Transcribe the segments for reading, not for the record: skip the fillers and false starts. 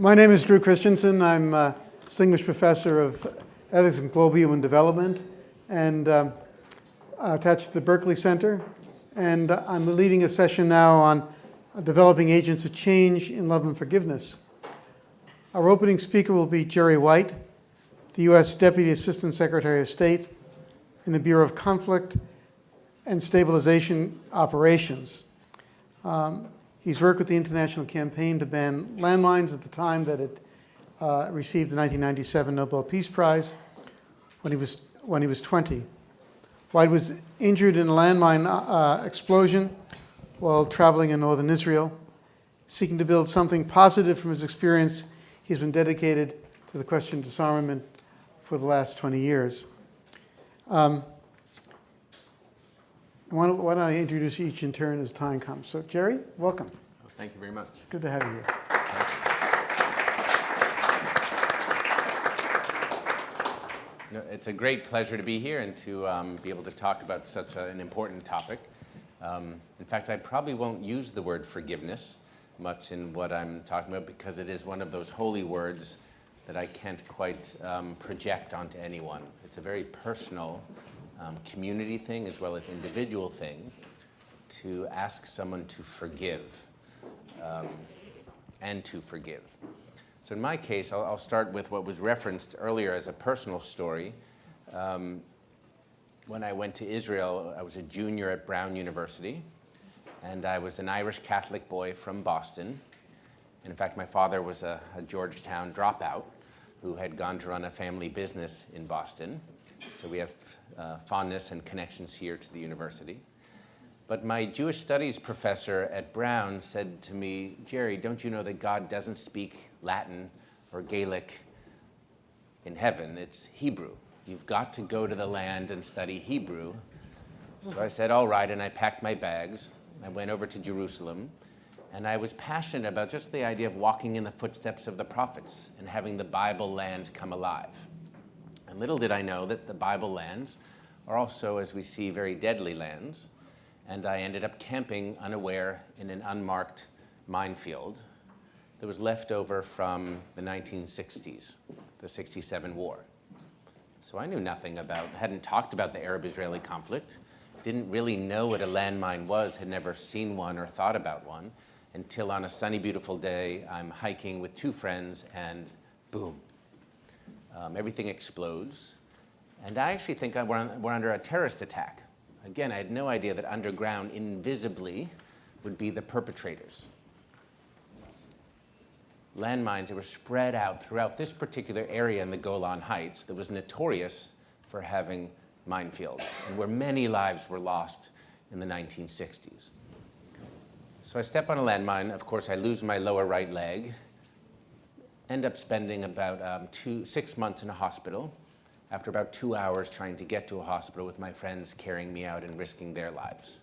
My name is Drew Christensen. I'm a Distinguished Professor of Ethics and Global Human Development and attached to the Berkley Center. And I'm leading a session now on developing agents of change in love and forgiveness. Our opening speaker will be Jerry White, the U.S. Deputy Assistant Secretary of State in the Bureau of Conflict and Stabilization Operations. He's worked with the International Campaign to Ban Landmines at the time that it received the 1997 Nobel Peace Prize when he was 20. White was injured in a landmine explosion while traveling in northern Israel. Seeking to build something positive from his experience, he's been dedicated to the question of disarmament for the last 20 years. Why don't I introduce each in turn as time comes. So Jerry, welcome. Well, thank you very much. It's good to have you here. You know, it's a great pleasure to be here and to be able to talk about such an important topic. In fact, I probably won't use the word forgiveness much in what I'm talking about because it is one of those holy words that I can't quite project onto anyone. It's a very personal community thing as well as individual thing to ask someone to forgive and to forgive. So in my case, I'll start with what was referenced earlier as a personal story. When I went to Israel, I was a junior at Brown University, and I was an Irish Catholic boy from Boston. And in fact, my father was a Georgetown dropout who had gone to run a family business in Boston. So we have fondness and connections here to the university. But my Jewish studies professor at Brown said to me, Jerry, don't you know that God doesn't speak Latin or Gaelic in heaven? It's Hebrew. You've got to go to the land and study Hebrew. So I said, all right, and I packed my bags. I went over to Jerusalem, and I was passionate about just the idea of walking in the footsteps of the prophets and having the Bible land come alive. And little did I know that the Bible lands are also, as we see, very deadly lands. And I ended up camping unaware in an unmarked minefield that was left over from the 1960s, the 67 war. So I knew nothing about, hadn't talked about the Arab-Israeli conflict, didn't really know what a landmine was, had never seen one or thought about one, until on a sunny, beautiful day, I'm hiking with two friends and boom. Everything explodes. And I actually think we're under a terrorist attack. Again, I had no idea that underground, invisibly, would be the perpetrators. Landmines that were spread out throughout this particular area in the Golan Heights that was notorious for having minefields, and where many lives were lost in the 1960s. So I step on a landmine. Of course, I lose my lower right leg, end up spending about 6 months in a hospital, after about 2 hours trying to get to a hospital with my friends carrying me out and risking their lives.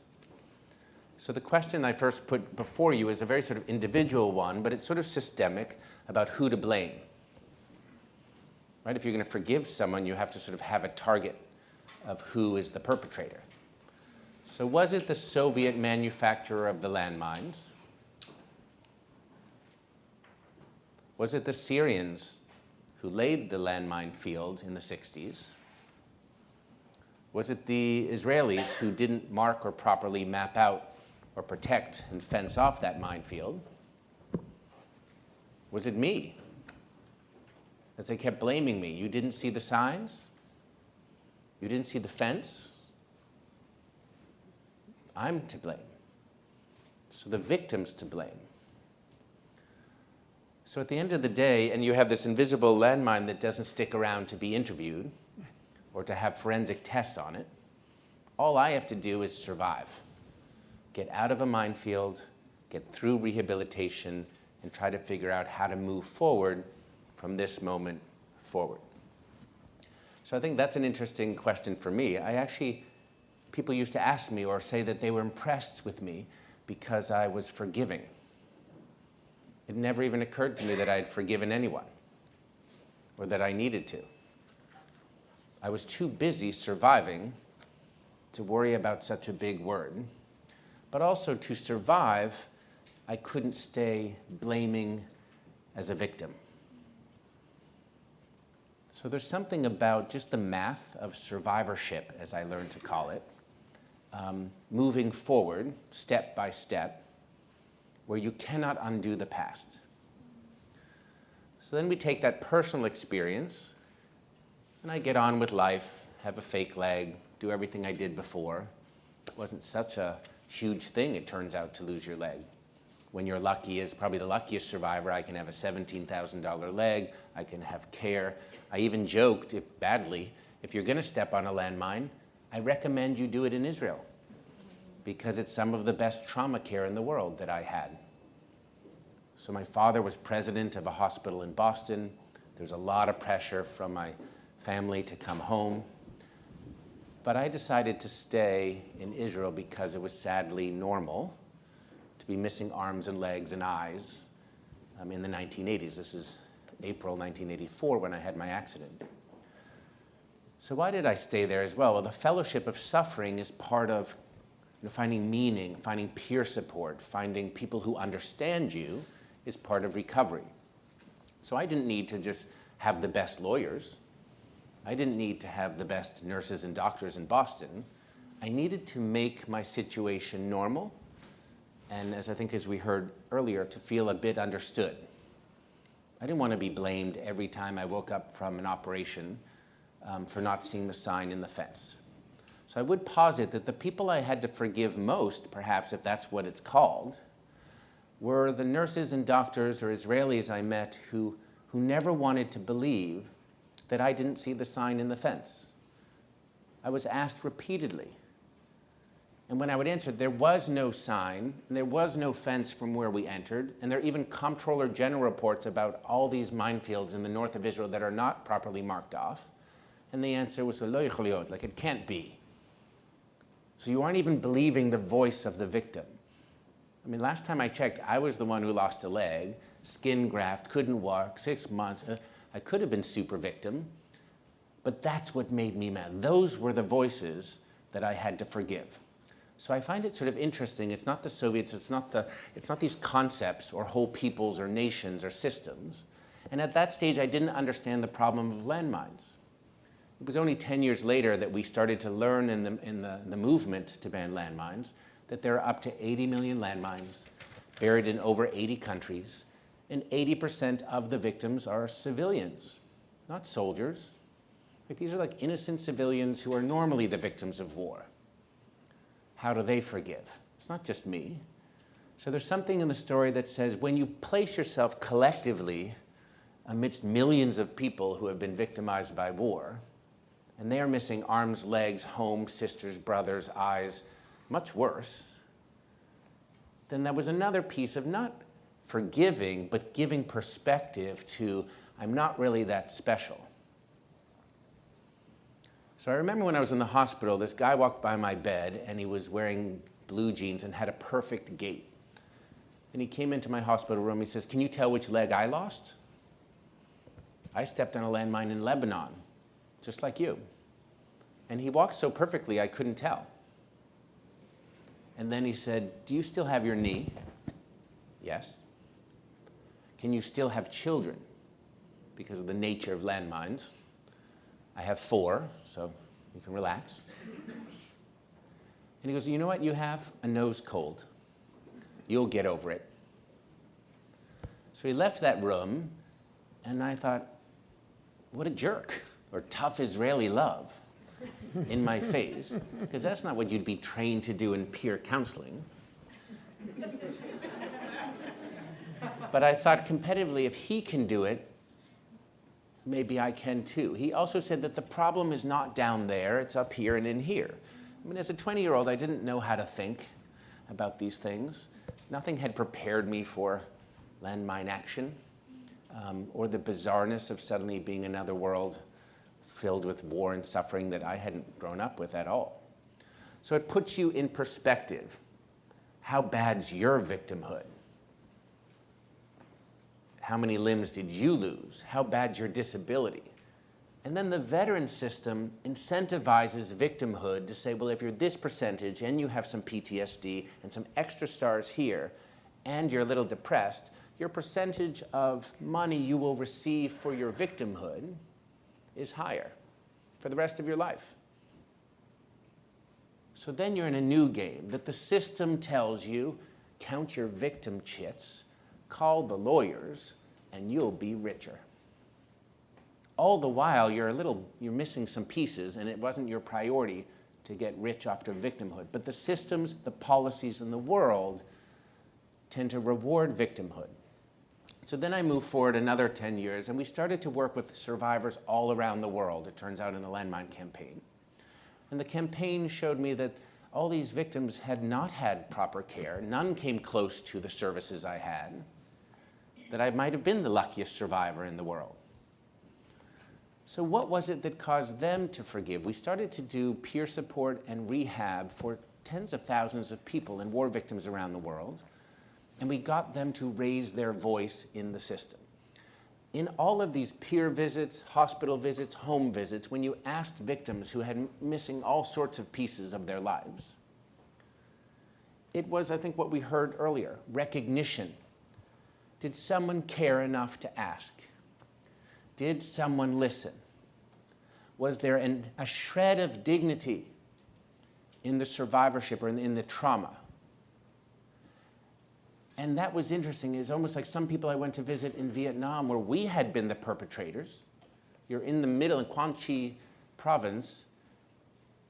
So the question I first put before you is a very sort of individual one, but it's sort of systemic about who to blame. Right? If you're going to forgive someone, you have to sort of have a target of who is the perpetrator. So was it the Soviet manufacturer of the landmines? Was it the Syrians who laid the landmine field in the 60s? Was it the Israelis who didn't mark or properly map out or protect and fence off that minefield? Was it me? As they kept blaming me, you didn't see the signs? You didn't see the fence? I'm to blame. So the victim's to blame. So at the end of the day, and you have this invisible landmine that doesn't stick around to be interviewed or to have forensic tests on it, all I have to do is survive. Get out of a minefield, get through rehabilitation, and try to figure out how to move forward from this moment forward. So I think that's an interesting question for me. People used to ask me or say that they were impressed with me because I was forgiving. It never even occurred to me that I had forgiven anyone or that I needed to. I was too busy surviving to worry about such a big word. But also to survive, I couldn't stay blaming as a victim. So there's something about just the math of survivorship, as I learned to call it, moving forward step by step, where you cannot undo the past. So then we take that personal experience, and I get on with life, have a fake leg, do everything I did before. It wasn't such a huge thing, it turns out, to lose your leg. When you're lucky, as probably the luckiest survivor, I can have a $17,000 leg, I can have care. I even joked, if you're going to step on a landmine, I recommend you do it in Israel, because it's some of the best trauma care in the world that I had. So my father was president of a hospital in Boston. There was a lot of pressure from my family to come home. But I decided to stay in Israel because it was sadly normal to be missing arms and legs and eyes in the 1980s. This is April 1984 when I had my accident. So why did I stay there as well? Well, the fellowship of suffering is part of finding meaning, finding peer support, finding people who understand you is part of recovery. So I didn't need to just have the best lawyers. I didn't need to have the best nurses and doctors in Boston. I needed to make my situation normal, and as we heard earlier, to feel a bit understood. I didn't want to be blamed every time I woke up from an operation for not seeing the sign in the fence. So I would posit that the people I had to forgive most, perhaps if that's what it's called, were the nurses and doctors or Israelis I met who never wanted to believe that I didn't see the sign in the fence. I was asked repeatedly. And when I would answer, there was no sign, and there was no fence from where we entered, and there are even Comptroller General reports about all these minefields in the north of Israel that are not properly marked off. And the answer was, lo יכול להיות, like it can't be. So you aren't even believing the voice of the victim. Last time I checked, I was the one who lost a leg, skin graft, couldn't walk, 6 months. I could have been super victim, but that's what made me mad. Those were the voices that I had to forgive. So I find it sort of interesting. It's not the Soviets, it's not these concepts or whole peoples or nations or systems. And at that stage, I didn't understand the problem of landmines. It was only 10 years later that we started to learn in the movement to ban landmines that there are up to 80 million landmines buried in over 80 countries, and 80% of the victims are civilians, not soldiers. Like, these are like innocent civilians who are normally the victims of war. How do they forgive? It's not just me. So there's something in the story that says when you place yourself collectively amidst millions of people who have been victimized by war, and they are missing arms, legs, home, sisters, brothers, eyes, much worse, then there was another piece of not forgiving, but giving perspective to, I'm not really that special. So I remember when I was in the hospital, this guy walked by my bed, and he was wearing blue jeans and had a perfect gait. And he came into my hospital room, he says, "Can you tell which leg I lost? I stepped on a landmine in Lebanon, just like you." And he walked so perfectly, I couldn't tell. And then he said, "Do you still have your knee?" "Yes." "Can you still have children?" Because of the nature of landmines. "I have 4, so you can relax." And he goes, "You know what you have? A nose cold. You'll get over it." So he left that room, and I thought, what a jerk, or tough Israeli love in my face, because that's not what you'd be trained to do in peer counseling. But I thought competitively, if he can do it, maybe I can too. He also said that the problem is not down there, it's up here and in here. As a 20-year-old, I didn't know how to think about these things. Nothing had prepared me for landmine action, or the bizarreness of suddenly being another world filled with war and suffering that I hadn't grown up with at all. So it puts you in perspective. How bad's your victimhood? How many limbs did you lose? How bad's your disability? And then the veteran system incentivizes victimhood to say, well, if you're this percentage and you have some PTSD and some extra stars here and you're a little depressed, your percentage of money you will receive for your victimhood is higher for the rest of your life. So then you're in a new game that the system tells you, count your victim chits, call the lawyers, and you'll be richer. All the while, you're missing some pieces, and it wasn't your priority to get rich after victimhood. But the systems, the policies in the world tend to reward victimhood. So then I moved forward another 10 years, and we started to work with survivors all around the world, it turns out, in the landmine campaign. And the campaign showed me that all these victims had not had proper care. None came close to the services I had, that I might have been the luckiest survivor in the world. So what was it that caused them to forgive? We started to do peer support and rehab for tens of thousands of people and war victims around the world, and we got them to raise their voice in the system. In all of these peer visits, hospital visits, home visits, when you asked victims who had missing all sorts of pieces of their lives, it was, I think, what we heard earlier, recognition. Did someone care enough to ask? Did someone listen? Was there a shred of dignity in the survivorship or in the trauma? And that was interesting. It's almost like some people I went to visit in Vietnam where we had been the perpetrators. You're in the middle, in Quang Tri province,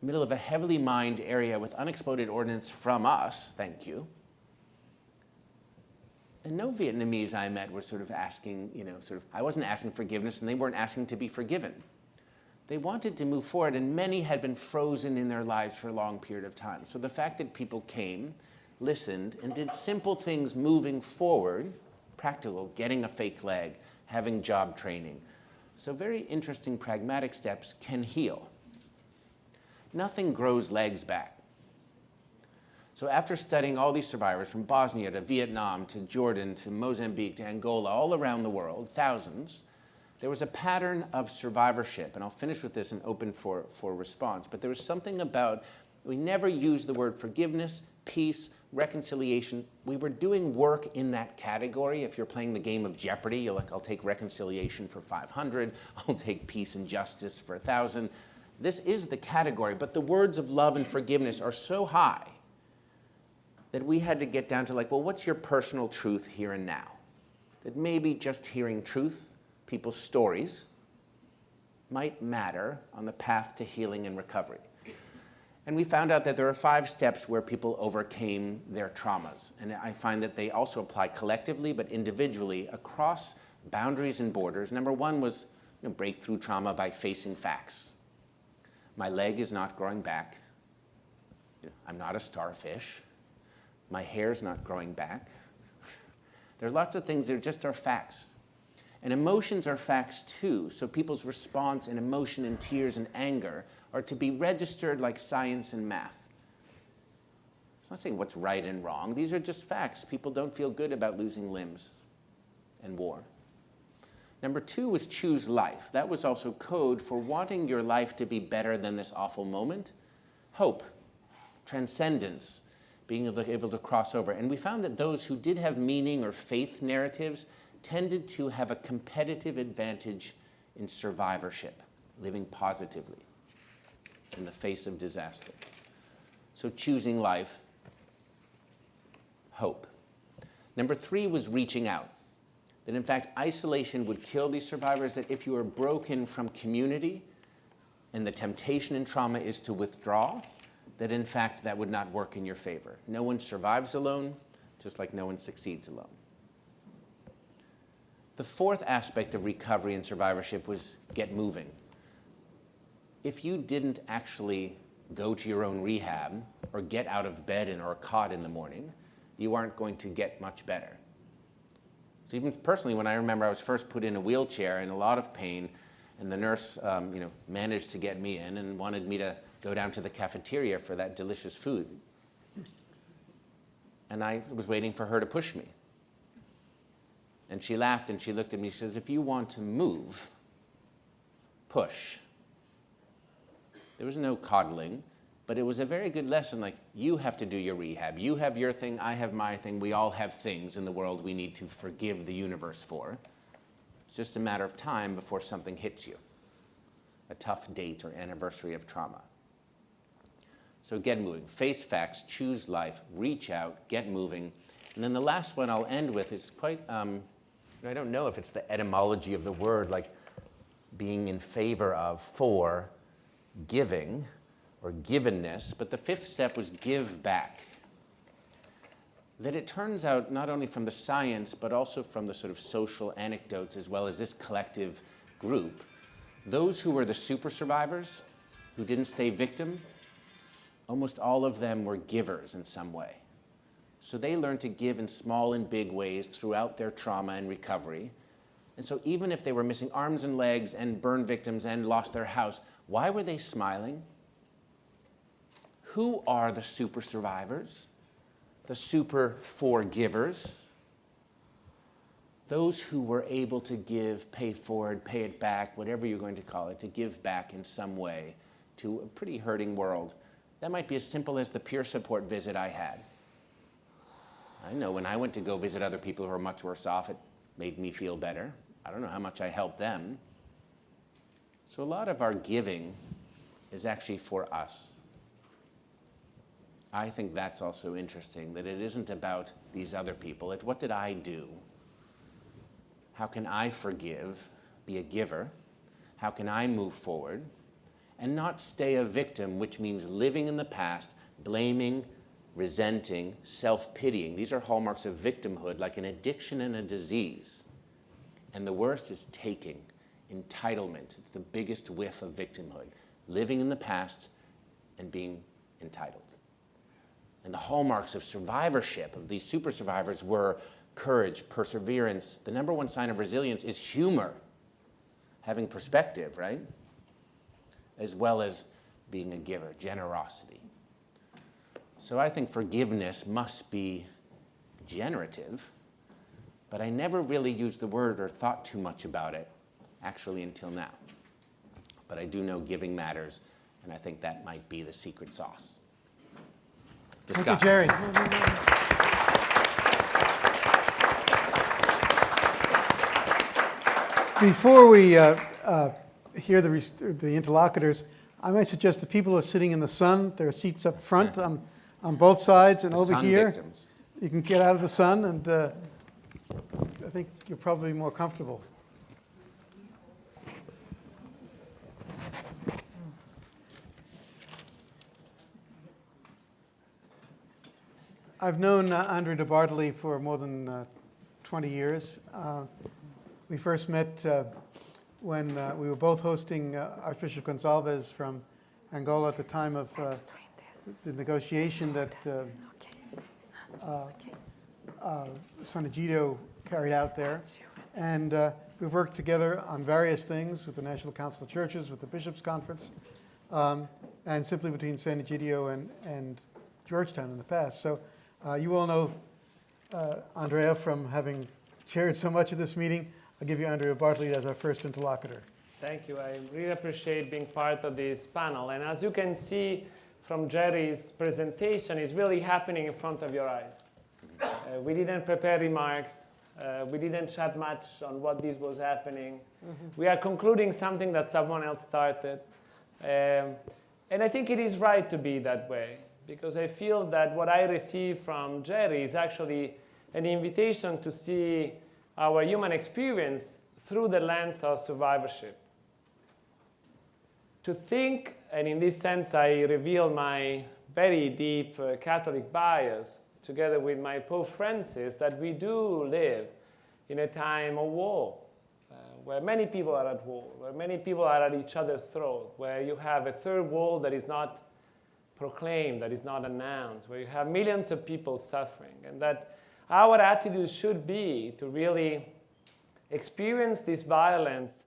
middle of a heavily mined area with unexploded ordnance from us, thank you. And no Vietnamese I met were sort of asking, I wasn't asking forgiveness and they weren't asking to be forgiven. They wanted to move forward, and many had been frozen in their lives for a long period of time. So the fact that people came, listened, and did simple things moving forward, practical, getting a fake leg, having job training. So very interesting pragmatic steps can heal. Nothing grows legs back. So after studying all these survivors from Bosnia to Vietnam to Jordan to Mozambique to Angola, all around the world, thousands, there was a pattern of survivorship. And I'll finish with this and open for response. But there was something about, we never used the word forgiveness, peace, reconciliation. We were doing work in that category. If you're playing the game of Jeopardy, you're like, I'll take reconciliation for 500. I'll take peace and justice for 1,000. This is the category. But the words of love and forgiveness are so high that we had to get down to like, well, what's your personal truth here and now? That maybe just hearing truth, people's stories, might matter on the path to healing and recovery. And we found out that there are 5 steps where people overcame their traumas. And I find that they also apply collectively, but individually, across boundaries and borders. Number 1 was breakthrough trauma by facing facts. My leg is not growing back. I'm not a starfish. My hair's not growing back. There are lots of things that just are facts. And emotions are facts too. So people's response and emotion and tears and anger are to be registered like science and math. It's not saying what's right and wrong. These are just facts. People don't feel good about losing limbs and war. Number 2 was choose life. That was also code for wanting your life to be better than this awful moment. Hope, transcendence, being able to cross over. And we found that those who did have meaning or faith narratives tended to have a competitive advantage in survivorship, living positively in the face of disaster. So choosing life, hope. Number 3 was reaching out. That in fact, isolation would kill these survivors, that if you are broken from community and the temptation in trauma is to withdraw, that in fact that would not work in your favor. No one survives alone, just like no one succeeds alone. The 4th aspect of recovery and survivorship was get moving. If you didn't actually go to your own rehab or get out of bed or a cot in the morning, you aren't going to get much better. So even personally, when I remember I was first put in a wheelchair in a lot of pain, and the nurse managed to get me in and wanted me to go down to the cafeteria for that delicious food. And I was waiting for her to push me. And she laughed and she looked at me. She says, if you want to move, push. There was no coddling. But it was a very good lesson, like, you have to do your rehab. You have your thing, I have my thing. We all have things in the world we need to forgive the universe for. It's just a matter of time before something hits you. A tough date or anniversary of trauma. So get moving. Face facts, choose life, reach out, get moving. And then the last one I'll end with is quite, I don't know if it's the etymology of the word, like being in favor of, for, giving, or givenness, but the fifth step was give back. That it turns out, not only from the science, but also from the sort of social anecdotes, as well as this collective group, those who were the super survivors, who didn't stay victim, almost all of them were givers in some way. So they learned to give in small and big ways throughout their trauma and recovery. And so even if they were missing arms and legs and burn victims and lost their house, why were they smiling? Who are the super survivors? The super forgivers? Those who were able to give, pay forward, pay it back, whatever you're going to call it, to give back in some way to a pretty hurting world. That might be as simple as the peer support visit I had. I know when I went to go visit other people who are much worse off, it made me feel better. I don't know how much I helped them. So a lot of our giving is actually for us. I think that's also interesting, that it isn't about these other people. It's what did I do? How can I forgive, be a giver? How can I move forward? And not stay a victim, which means living in the past, blaming, resenting, self-pitying. These are hallmarks of victimhood, like an addiction and a disease. And the worst is taking, entitlement. It's the biggest whiff of victimhood. Living in the past and being entitled. And the hallmarks of survivorship, of these super survivors, were courage, perseverance. The number one sign of resilience is humor, having perspective, right? As well as being a giver, generosity. So I think forgiveness must be generative, but I never really used the word or thought too much about it, actually, until now. But I do know giving matters, and I think that might be the secret sauce. Thank you, Jerry. Before we hear the interlocutors, I might suggest that people who are sitting in the sun, there are seats up front on both sides and over here. Victims. You can get out of the sun, and I think you're probably more comfortable. I've known Andre de Bartoli for more than 20 years. We first met when we were both hosting Archbishop Gonçalves from Angola at the time of the negotiation that San Egidio carried out there. And we've worked together on various things with the National Council of Churches, with the Bishops' Conference, and simply between San Egidio and Georgetown in the past. So you all know Andrea from having chaired so much of this meeting. I'll give you Andrea Bartley as our first interlocutor. Thank you. I really appreciate being part of this panel. And as you can see from Jerry's presentation, it's really happening in front of your eyes. We didn't prepare remarks. We didn't chat much on what this was happening. We are concluding something that someone else started. And I think it is right to be that way, because I feel that what I receive from Jerry is actually an invitation to see our human experience through the lens of survivorship. To think, and in this sense I reveal my very deep Catholic bias, together with my Pope Francis, that we do live in a time of war, where many people are at war, where many people are at each other's throat, where you have a third world that is not proclaimed, that is not announced, where you have millions of people suffering, and that our attitude should be to really experience this violence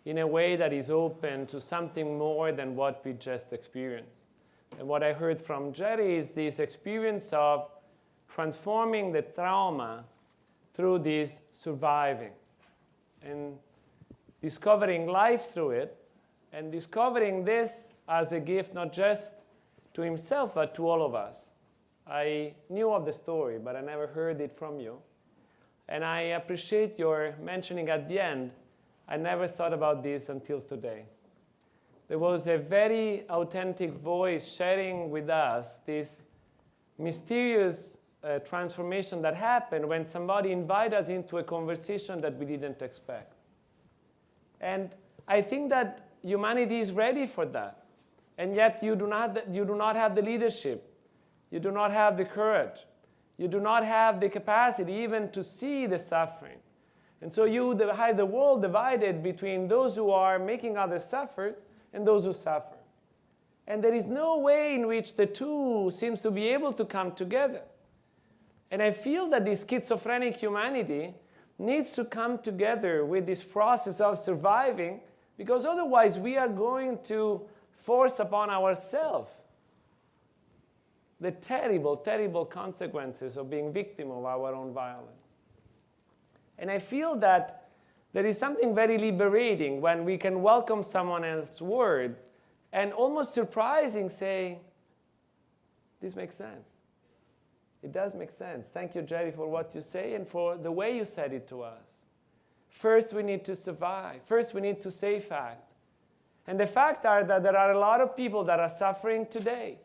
in a way that is open to something more than what we just experienced. And what I heard from Jerry is this experience of transforming the trauma through this surviving and discovering life through it, and discovering this as a gift not just to himself, but to all of us. I knew of the story, but I never heard it from you. And I appreciate your mentioning at the end, I never thought about this until today. There was a very authentic voice sharing with us this mysterious transformation that happened when somebody invited us into a conversation that we didn't expect. And I think that humanity is ready for that. And yet you do not have the leadership. You do not have the courage. You do not have the capacity even to see the suffering. And so you have the world divided between those who are making others suffer and those who suffer. And there is no way in which the two seems to be able to come together. And I feel that this schizophrenic humanity needs to come together with this process of surviving, because otherwise we are going to force upon ourselves the terrible, terrible consequences of being victim of our own violence. And I feel that there is something very liberating when we can welcome someone else's word and almost surprising say, this makes sense. It does make sense. Thank you, Jerry, for what you say and for the way you said it to us. First, we need to survive. First, we need to say fact. And the fact are that there are a lot of people that are suffering today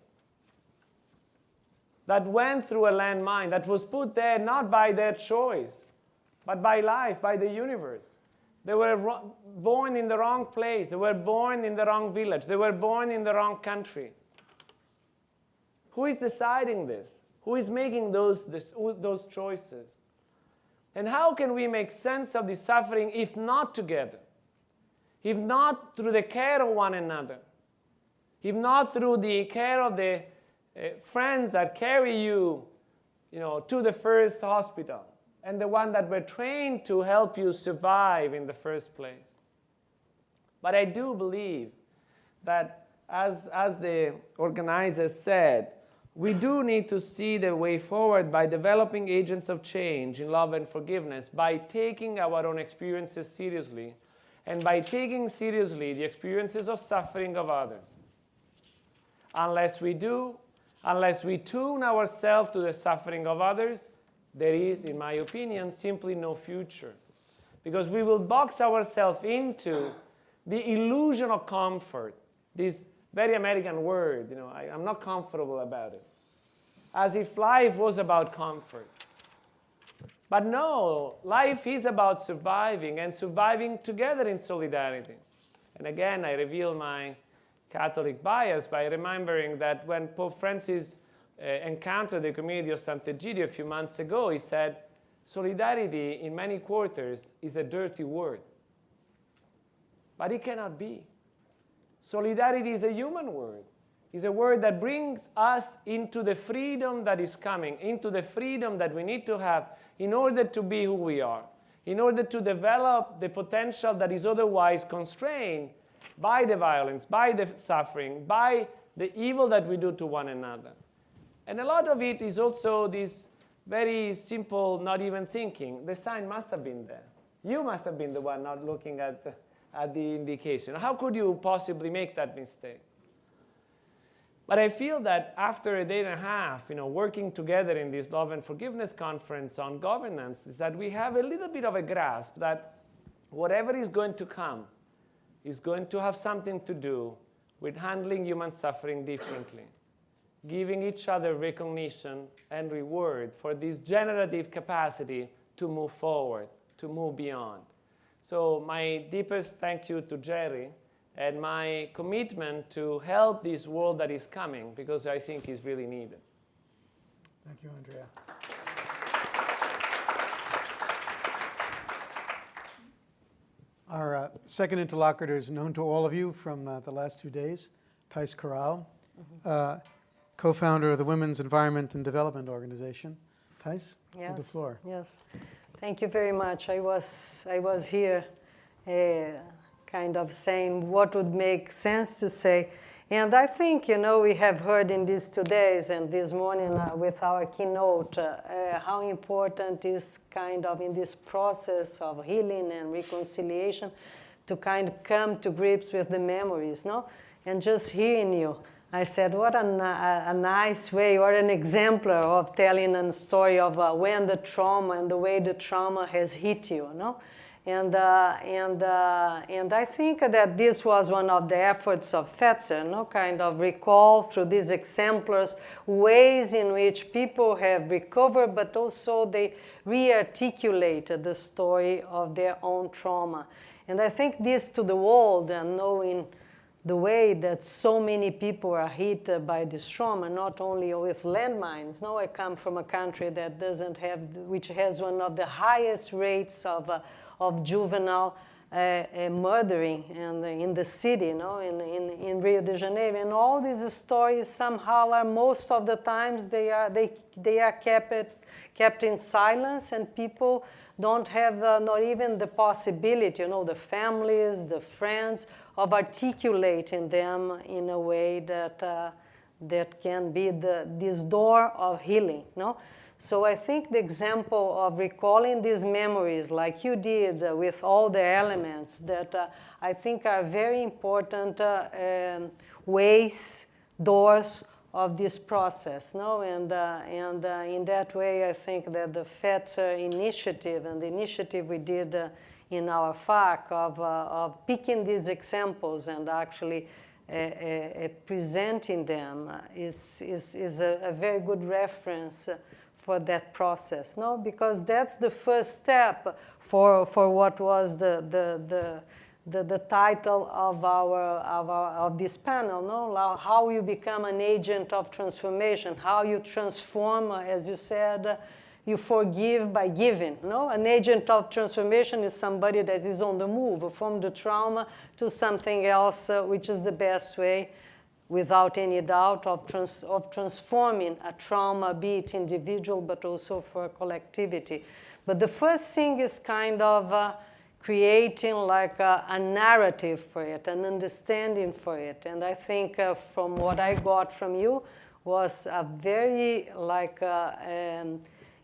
that went through a landmine that was put there not by their choice, but by life, by the universe. They were born in the wrong place. They were born in the wrong village. They were born in the wrong country. Who is deciding this? Who is making those choices? And how can we make sense of the suffering if not together? If not through the care of one another? If not through the care of the friends that carry you, to the first hospital, and the one that were trained to help you survive in the first place? But I do believe that, as the organizers said, we do need to see the way forward by developing agents of change in love and forgiveness, by taking our own experiences seriously, and by taking seriously the experiences of suffering of others. Unless we do, unless we tune ourselves to the suffering of others, there is, in my opinion, simply no future. Because we will box ourselves into the illusion of comfort, this very American word, I'm not comfortable about it. As if life was about comfort. But no, life is about surviving, and surviving together in solidarity. And again, I reveal my Catholic bias by remembering that when Pope Francis encountered the community of Sant'Egidio a few months ago, he said, solidarity in many quarters is a dirty word. But it cannot be. Solidarity is a human word. It's a word that brings us into the freedom that is coming, into the freedom that we need to have in order to be who we are, in order to develop the potential that is otherwise constrained by the violence, by the suffering, by the evil that we do to one another. And a lot of it is also this very simple, not even thinking. The sign must have been there. You must have been the one not looking at the indication. How could you possibly make that mistake? But I feel that after a day and a half, working together in this Love and Forgiveness conference on governance, is that we have a little bit of a grasp that whatever is going to come is going to have something to do with handling human suffering differently, giving each other recognition and reward for this generative capacity to move forward, to move beyond. So my deepest thank you to Jerry, and my commitment to help this world that is coming, because I think is really needed. Thank you, Andrea. Our second interlocutor is known to all of you from the last 2 days, Thijs Corral, co-founder of the Women's Environment and Development Organization. Thijs, you have the floor. Yes, thank you very much. I was here kind of saying what would make sense to say. And I think, we have heard in these 2 days and this morning with our keynote how important is kind of in this process of healing and reconciliation to kind of come to grips with the memories, no? And just hearing you, I said, what a nice way, or an exemplar of telling a story of when the trauma and the way the trauma has hit you, no? And I think that this was one of the efforts of Fetzer, no? Kind of recall through these exemplars ways in which people have recovered, but also they re-articulated the story of their own trauma. And I think this to the world, and knowing the way that so many people are hit by this trauma, not only with landmines. No, I come from a country that doesn't have, which has one of the highest rates of juvenile murdering in the city, you know, in Rio de Janeiro. And all these stories somehow are, most of the times, they are kept in silence, and people don't have not even the possibility, you know, the families, the friends, of articulating them in a way that can be this door of healing, no? So I think the example of recalling these memories, like you did with all the elements, that I think are very important ways, doors of this process, no? And in that way, I think that the Fetzer initiative and the initiative we did in our FAC of picking these examples and actually presenting them is a very good reference for that process, no? Because that's the first step for what was the title of this panel, no? How you become an agent of transformation, how you transform, as you said, you forgive by giving, no? An agent of transformation is somebody that is on the move from the trauma to something else, which is the best way, without any doubt, of transforming a trauma, be it individual, but also for collectivity. But the first thing is kind of creating like a narrative for it, an understanding for it. And I think from what I got from you was a very like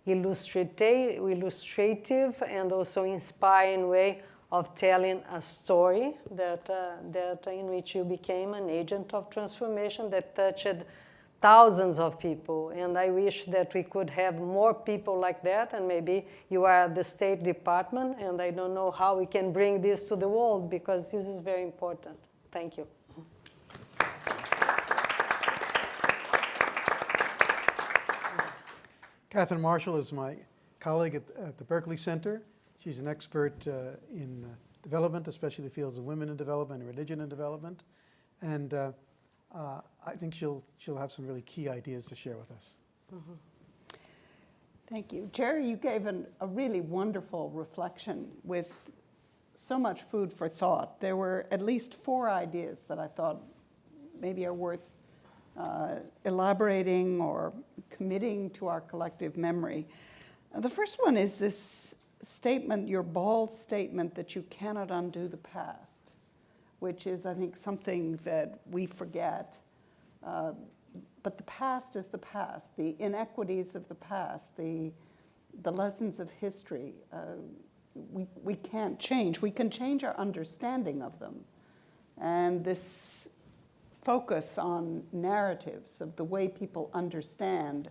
illustrative and also inspiring way of telling a story that in which you became an agent of transformation that touched thousands of people. And I wish that we could have more people like that, and maybe you are the State Department, and I don't know how we can bring this to the world, because this is very important. Thank you. Catherine Marshall is my colleague at the Berkley Center. She's an expert in development, especially the fields of women in development and religion in development. And I think she'll have some really key ideas to share with us. Mm-hmm. Thank you. Jerry, you gave a really wonderful reflection with so much food for thought. There were at least 4 ideas that I thought maybe are worth elaborating or committing to our collective memory. The first one is this statement, your bold statement that you cannot undo the past, which is, I think, something that we forget. But the past is the past. The inequities of the past, the lessons of history, we can't change. We can change our understanding of them. And this focus on narratives of the way people understand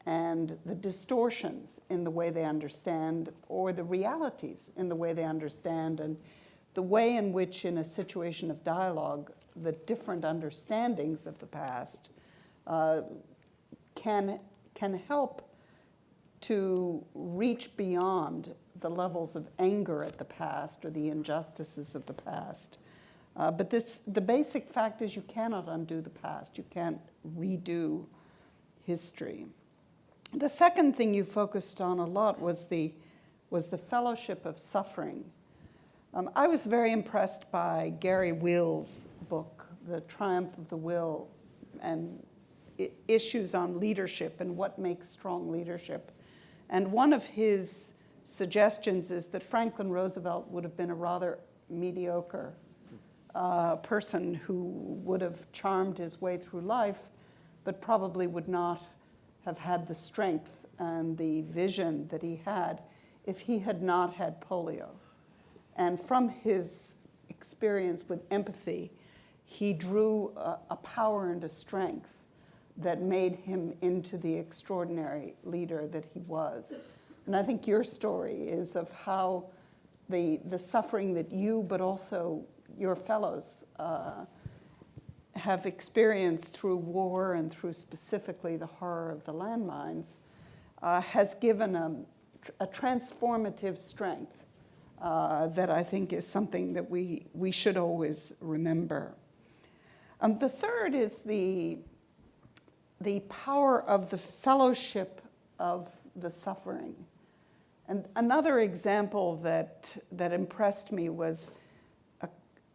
and the distortions in the way they understand, or the realities in the way they understand, and the way in which, in a situation of dialogue, the different understandings of the past can help to reach beyond the levels of anger at the past or the injustices of the past. But the basic fact is you cannot undo the past. You can't redo history. The second thing you focused on a lot was the fellowship of suffering. I was very impressed by Gary Will's book, The Triumph of the Will, and issues on leadership and what makes strong leadership. And one of his suggestions is that Franklin Roosevelt would have been a rather mediocre person who would have charmed his way through life, but probably would not have had the strength and the vision that he had if he had not had polio. And from his experience with empathy, he drew a power and a strength that made him into the extraordinary leader that he was. And I think your story is of how the suffering that you, but also your fellows, have experienced through war and through specifically the horror of the landmines, has given a transformative strength that I think is something that we should always remember. The third is the power of the fellowship of the suffering. And another example that impressed me was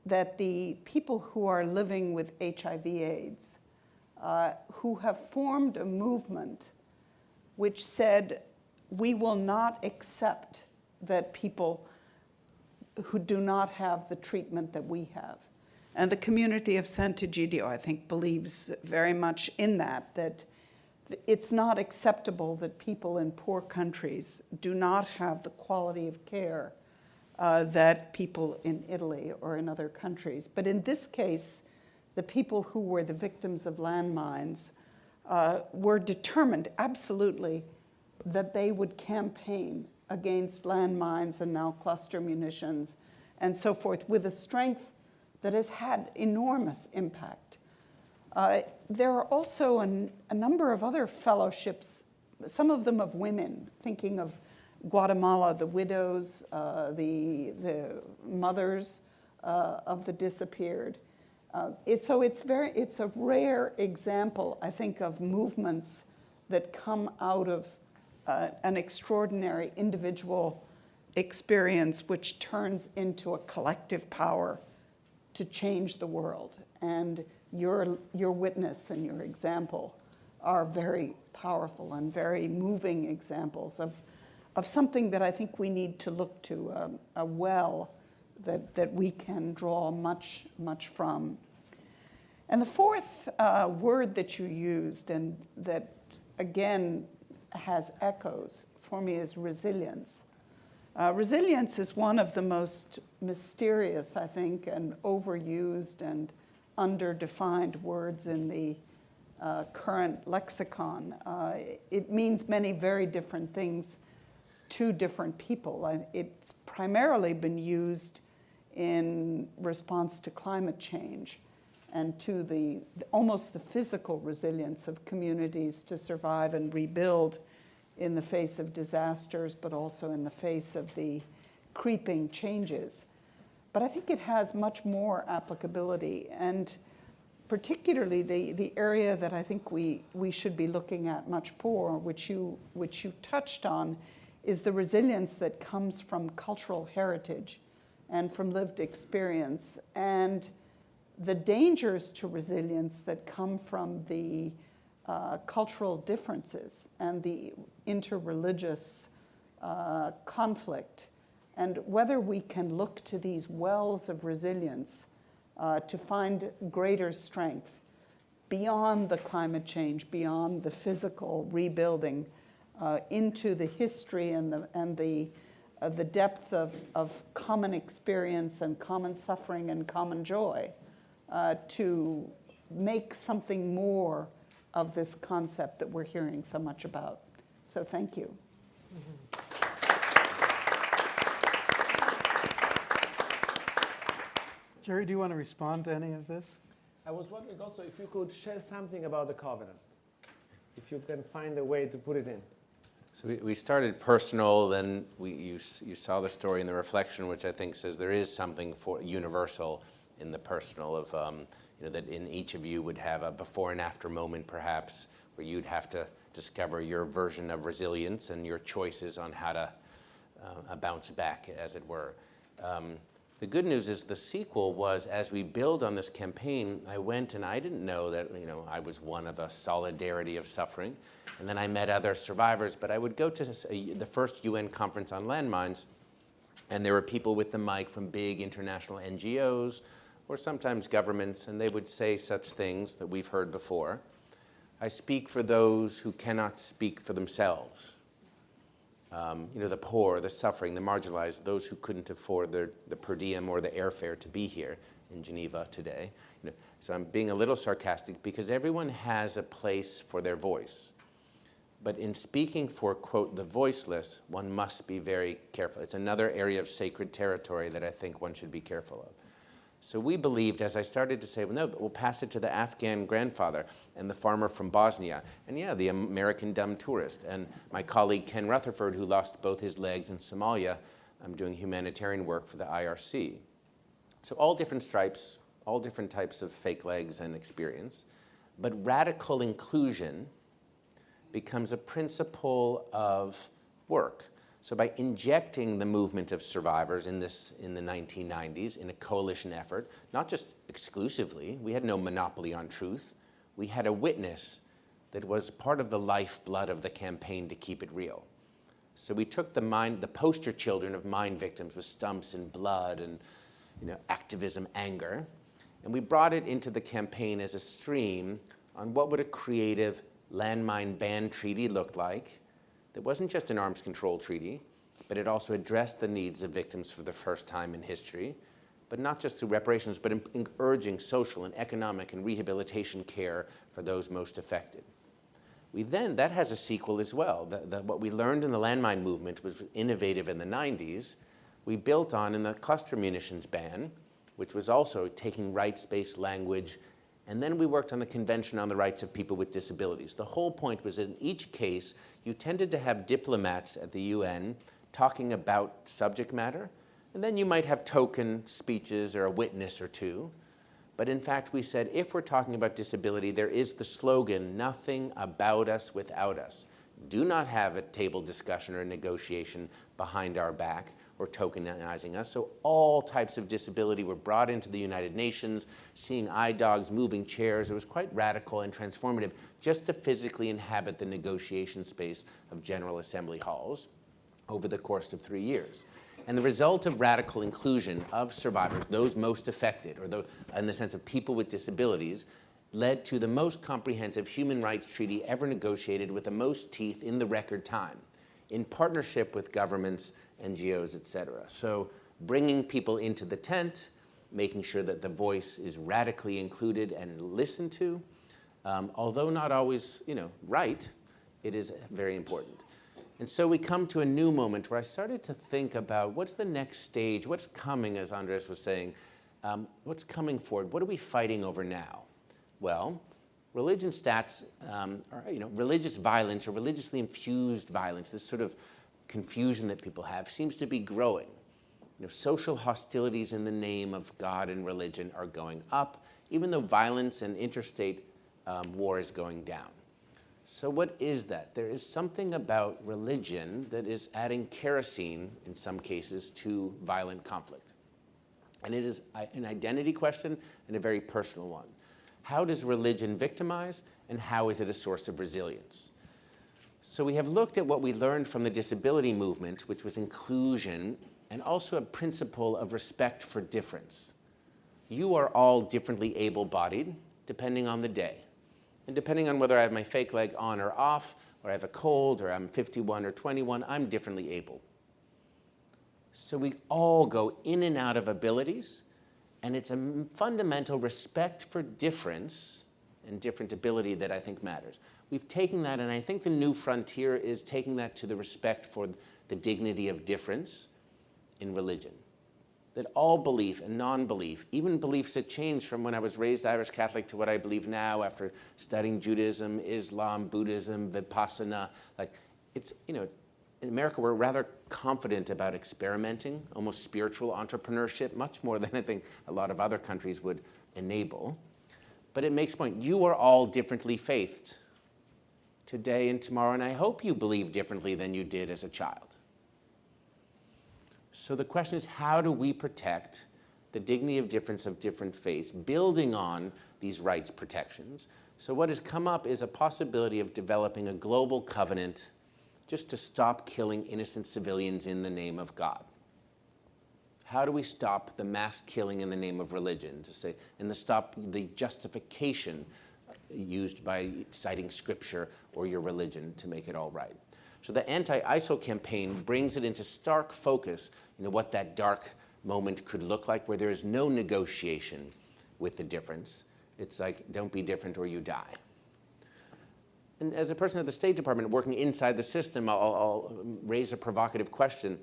that the people who are living with HIV/AIDS, who have formed a movement which said, we will not accept that people who do not have the treatment that we have. And the community of Sant'Egidio, I think, believes very much in that it's not acceptable that people in poor countries do not have the quality of care that people in Italy or in other countries. But in this case, the people who were the victims of landmines were determined, absolutely, that they would campaign against landmines and now cluster munitions and so forth with a strength that has had enormous impact. There are also a number of other fellowships, some of them of women, thinking of Guatemala, the widows, the mothers of the disappeared. It's a rare example, I think, of movements that come out of an extraordinary individual experience which turns into a collective power to change the world. And your witness and your example are very powerful and very moving examples of something that I think we need to look to, a well that we can draw much, much from. And the fourth word that you used, and that again has echoes for me, is resilience. Resilience is one of the most mysterious, I think, and overused and underdefined words in the current lexicon. It means many very different things to different people. It's primarily been used in response to climate change and to almost the physical resilience of communities to survive and rebuild in the face of disasters, but also in the face of the creeping changes. But I think it has much more applicability, and particularly the area that I think we should be looking at much more, which you touched on, is the resilience that comes from cultural heritage and from lived experience, and the dangers to resilience that come from the cultural differences and the interreligious conflict, and whether we can look to these wells of resilience to find greater strength beyond the climate change, beyond the physical rebuilding, into the history and the depth of common experience and common suffering and common joy, to make something more of this concept that we're hearing so much about. So thank you. Jerry, do you want to respond to any of this? I was wondering also if you could share something about the covenant, if you can find a way to put it in. So we started personal, then you saw the story in the reflection, which I think says there is something for universal in the personal of, that in each of you would have a before and after moment perhaps, where you'd have to discover your version of resilience and your choices on how to bounce back, as it were. The good news is the sequel was, as we build on this campaign, I went and I didn't know that I was one of a solidarity of suffering. And then I met other survivors, but I would go to the first UN conference on landmines, and there were people with the mic from big international NGOs or sometimes governments, and they would say such things that we've heard before. I speak for those who cannot speak for themselves. the poor, the suffering, the marginalized, those who couldn't afford the per diem or the airfare to be here in Geneva today. So I'm being a little sarcastic because everyone has a place for their voice. But in speaking for, quote, the voiceless, one must be very careful. It's another area of sacred territory that I think one should be careful of. So we believed, as I started to say, well, no, but we'll pass it to the Afghan grandfather and the farmer from Bosnia, and yeah, the American dumb tourist, and my colleague Ken Rutherford, who lost both his legs in Somalia, doing humanitarian work for the IRC. So all different stripes, all different types of fake legs and experience, but radical inclusion becomes a principle of work. So by injecting the movement of survivors in the 1990s in a coalition effort, not just exclusively, we had no monopoly on truth, we had a witness that was part of the lifeblood of the campaign to keep it real. So we took the poster children of mine victims with stumps and blood and activism, anger, and we brought it into the campaign as a stream on what would a creative landmine ban treaty look like. That wasn't just an arms control treaty, but it also addressed the needs of victims for the first time in history, but not just through reparations, but in urging social and economic and rehabilitation care for those most affected. That has a sequel as well. What we learned in the landmine movement was innovative in the 90s. We built on in the cluster munitions ban, which was also taking rights-based language. And then we worked on the Convention on the Rights of People with Disabilities. The whole point was in each case, you tended to have diplomats at the UN talking about subject matter, and then you might have token speeches or a witness or two. But in fact, we said, if we're talking about disability, there is the slogan, nothing about us without us. Do not have a table discussion or a negotiation behind our back or tokenizing us. So all types of disability were brought into the United Nations, seeing eye dogs, moving chairs. It was quite radical and transformative just to physically inhabit the negotiation space of General Assembly halls over the course of 3 years. And the result of radical inclusion of survivors, those most affected, or those, in the sense of people with disabilities, led to the most comprehensive human rights treaty ever negotiated with the most teeth in the record time, in partnership with governments, NGOs, et cetera. So bringing people into the tent, making sure that the voice is radically included and listened to, although not always right, it is very important. And so we come to a new moment where I started to think about what's the next stage, what's coming, as Andres was saying, what's coming forward, what are we fighting over now? Well, religion stats, religious violence or religiously infused violence, this sort of confusion that people have, seems to be growing. Social hostilities in the name of God and religion are going up, even though violence and interstate war is going down. So what is that? There is something about religion that is adding kerosene, in some cases, to violent conflict. And it is an identity question and a very personal one. How does religion victimize, and how is it a source of resilience? So we have looked at what we learned from the disability movement, which was inclusion, and also a principle of respect for difference. You are all differently able-bodied, depending on the day. And depending on whether I have my fake leg on or off, or I have a cold, or I'm 51 or 21, I'm differently able. So we all go in and out of abilities, and it's a fundamental respect for difference and different ability that I think matters. We've taken that, and I think the new frontier is taking that to the respect for the dignity of difference in religion. That all belief and non-belief, even beliefs that change from when I was raised Irish Catholic to what I believe now after studying Judaism, Islam, Buddhism, Vipassana, in America, we're rather confident about experimenting, almost spiritual entrepreneurship, much more than I think a lot of other countries would enable. But it makes a point. You are all differently faithed today and tomorrow, and I hope you believe differently than you did as a child. So the question is, how do we protect the dignity of difference of different faiths, building on these rights protections? So what has come up is a possibility of developing a global covenant just to stop killing innocent civilians in the name of God. How do we stop the mass killing in the name of religion, and stop the justification used by citing scripture or your religion to make it all right? So the anti-ISIL campaign brings it into stark focus, what that dark moment could look like, where there is no negotiation with the difference. It's like, don't be different or you die. And as a person at the State Department working inside the system, I'll raise a provocative question.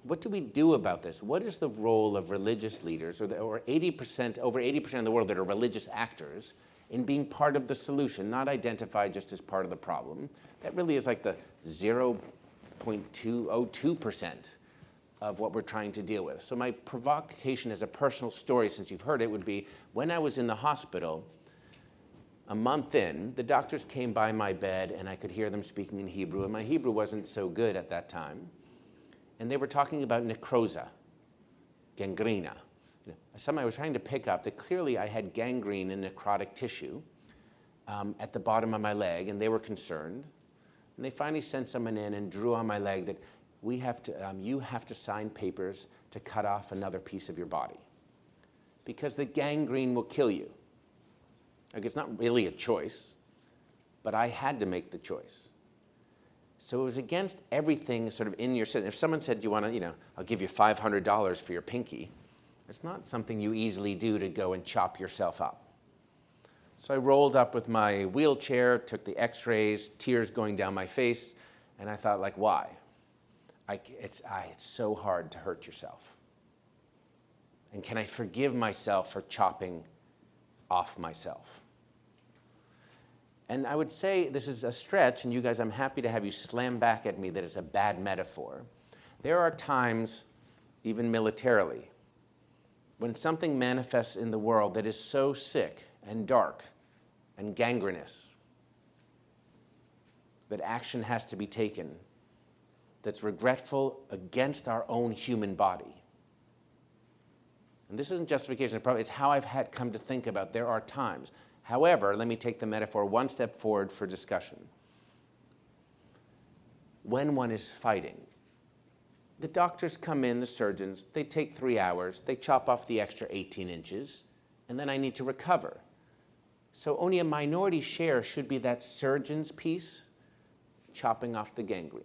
What do we do about this? What is the role of religious leaders, or over 80% of the world that are religious actors, in being part of the solution, not identified just as part of the problem? That really is like the 0.202% of what we're trying to deal with. So my provocation as a personal story, since you've heard it, would be when I was in the hospital, a month in, the doctors came by my bed and I could hear them speaking in Hebrew, and my Hebrew wasn't so good at that time. And they were talking about necrosa, gangrena. Something I was trying to pick up that clearly I had gangrene and necrotic tissue at the bottom of my leg, and they were concerned. And they finally sent someone in and drew on my leg that you have to sign papers to cut off another piece of your body, because the gangrene will kill you. Like, it's not really a choice, but I had to make the choice. So it was against everything sort of in your system. If someone said, you want to, I'll give you $500 for your pinky, it's not something you easily do to go and chop yourself up. So I rolled up with my wheelchair, took the x-rays, tears going down my face, and I thought, like, why? It's so hard to hurt yourself. And can I forgive myself for chopping off myself? And I would say this is a stretch, and you guys, I'm happy to have you slam back at me that it's a bad metaphor. There are times, even militarily, when something manifests in the world that is so sick and dark and gangrenous that action has to be taken that's regretful against our own human body. And this isn't justification, it's how I've come to think about there are times. However, let me take the metaphor one step forward for discussion. When one is fighting, the doctors come in, the surgeons, they take 3 hours, they chop off the extra 18 inches, and then I need to recover. So only a minority share should be that surgeon's piece, chopping off the gangrene.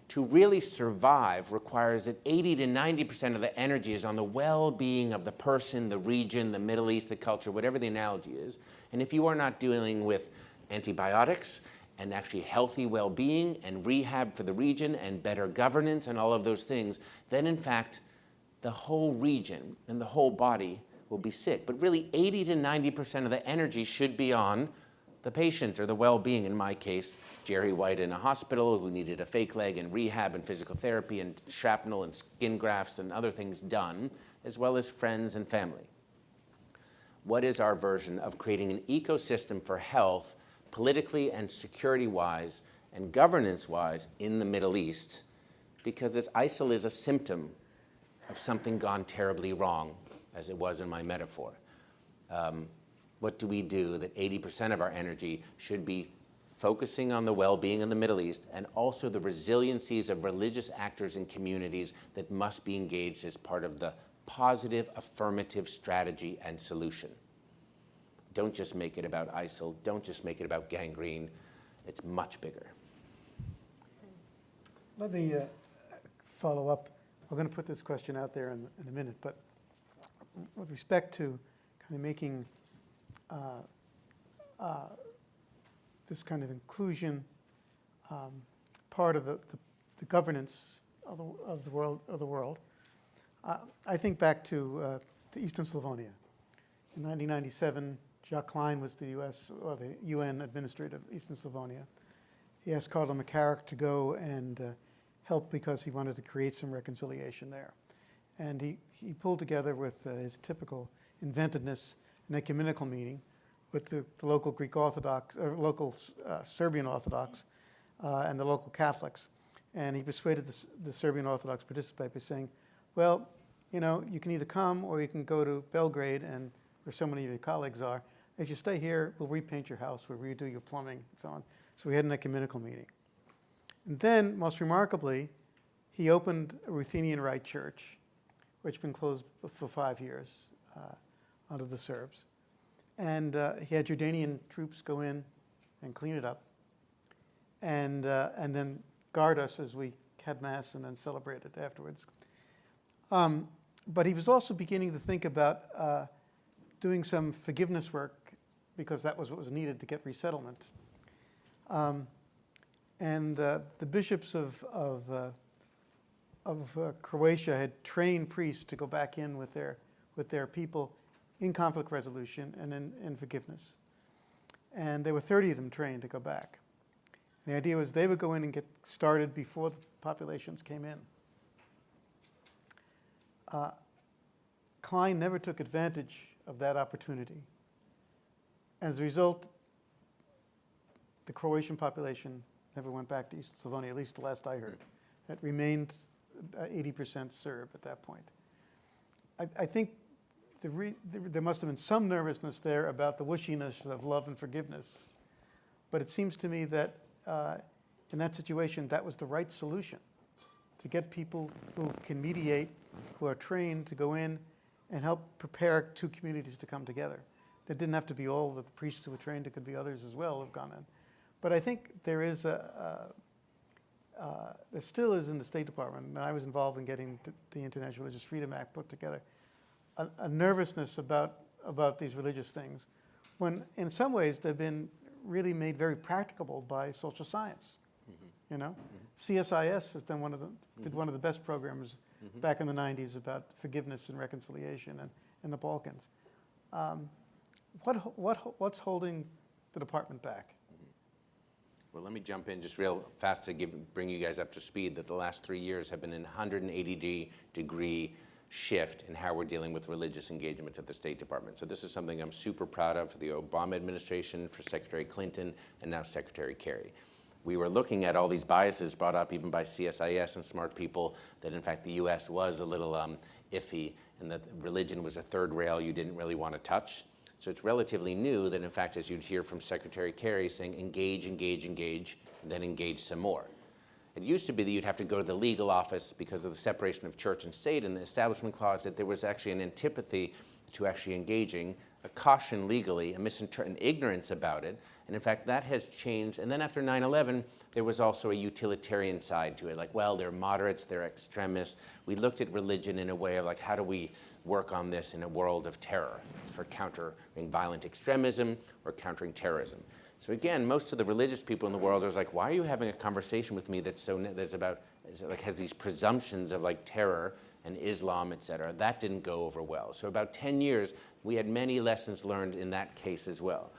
To really survive requires that 80 to 90% of the energy is on the well-being of the person, the region, the Middle East, the culture, whatever the analogy is. And if you are not dealing with antibiotics and actually healthy well-being and rehab for the region and better governance and all of those things, then in fact, the whole region and the whole body will be sick. But really 80 to 90% of the energy should be on the patient, or the well-being, in my case, Jerry White in a hospital who needed a fake leg and rehab and physical therapy and shrapnel and skin grafts and other things done, as well as friends and family. What is our version of creating an ecosystem for health, politically and security-wise and governance-wise, in the Middle East? Because ISIL is a symptom of something gone terribly wrong, as it was in my metaphor. What do we do that 80% of our energy should be focusing on the well-being in the Middle East, and also the resiliencies of religious actors and communities that must be engaged as part of the positive, affirmative strategy and solution? Don't just make it about ISIL. Don't just make it about gangrene. It's much bigger. Let me follow up. We're going to put this question out there in a minute, but with respect to kind of making this kind of inclusion part of the governance of the world. I think back to Eastern Slavonia. In 1997, Jacques Klein was the UN administrator of Eastern Slavonia. He asked Carlo McCarrick to go and help because he wanted to create some reconciliation there. And he pulled together with his typical inventiveness an ecumenical meeting with the local Greek Orthodox, or local Serbian Orthodox, and the local Catholics. And he persuaded the Serbian Orthodox participate by saying, well, you can either come or you can go to Belgrade, and where so many of your colleagues are. If you stay here, we'll repaint your house, we'll redo your plumbing, and so on. So we had an ecumenical meeting. And then, most remarkably, he opened a Ruthenian Rite Church, which had been closed for 5 years under the Serbs. And he had Jordanian troops go in and clean it up. and then guard us as we had Mass and then celebrated afterwards. But he was also beginning to think about doing some forgiveness work, because that was what was needed to get resettlement. And the bishops of Croatia had trained priests to go back in with their people in conflict resolution and in forgiveness. And there were 30 of them trained to go back. And the idea was they would go in and get started before the populations came in. Klein never took advantage of that opportunity. As a result, the Croatian population never went back to East Slavonia, at least the last I heard. It remained 80% Serb at that point. I think there must have been some nervousness there about the wishiness of love and forgiveness. But it seems to me that in that situation, that was the right solution, to get people who can mediate, who are trained to go in and help prepare two communities to come together. There didn't have to be all the priests who were trained, it could be others as well who've gone in. But I think there is there still is in the State Department, and I was involved in getting the International Religious Freedom Act put together, a nervousness about these religious things, when in some ways they've been really made very practicable by social science. You know, CSIS has done did one of the best programs back in the 90s about forgiveness and reconciliation in the Balkans. What's holding the department back? Well, let me jump in just real fast to bring you guys up to speed that the last 3 years have been a 180-degree shift in how we're dealing with religious engagement at the State Department. So this is something I'm super proud of for the Obama administration, for Secretary Clinton, and now Secretary Kerry. We were looking at all these biases brought up even by CSIS and smart people that in fact the US was a little iffy and that religion was a third rail you didn't really want to touch. So it's relatively new that in fact, as you'd hear from Secretary Kerry saying engage, engage, engage, and then engage some more. It used to be that you'd have to go to the legal office because of the separation of church and state and the Establishment Clause, that there was actually an antipathy to actually engaging, a caution legally, an ignorance about it. And in fact, that has changed. And then after 9/11, there was also a utilitarian side to it. Like, well, they're moderates, they're extremists. We looked at religion in a way of like, how do we work on this in a world of terror for countering violent extremism or countering terrorism? So again, most of the religious people in the world are like, why are you having a conversation with me that's has these presumptions of like terror and Islam, et cetera? That didn't go over well. So about 10 years, we had many lessons learned in that case as well.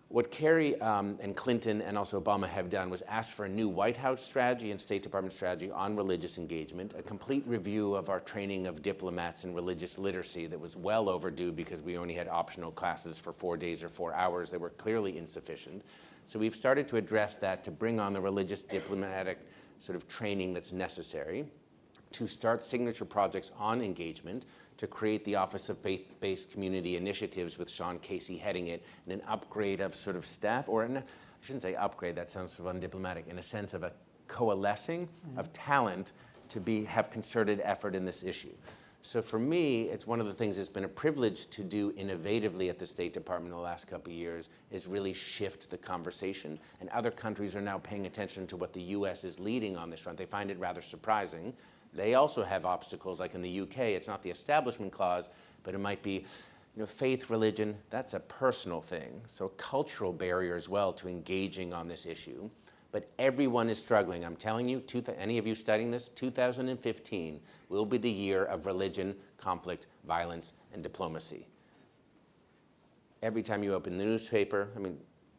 What Kerry and Clinton and also Obama have done was asked for a new White House strategy and State Department strategy on religious engagement, a complete review of our training of diplomats in religious literacy that was well overdue because we only had optional classes for 4 days or 4 hours that were clearly insufficient. So we've started to address that to bring on the religious diplomatic sort of training that's necessary, to start signature projects on engagement, to create the Office of Faith-Based Community Initiatives with Sean Casey heading it, and an upgrade of sort of staff, or I shouldn't say upgrade, that sounds sort of undiplomatic, in a sense of a coalescing of talent to have concerted effort in this issue. So for me, it's one of the things that's been a privilege to do innovatively at the State Department in the last couple of years is really shift the conversation. And other countries are now paying attention to what the US is leading on this front. They find it rather surprising. They also have obstacles, like in the UK, it's not the Establishment Clause, but it might be faith, religion, that's a personal thing. So a cultural barrier as well to engaging on this issue. But everyone is struggling. I'm telling you, any of you studying this, 2015 will be the year of religion, conflict, violence, and diplomacy. Every time you open the newspaper,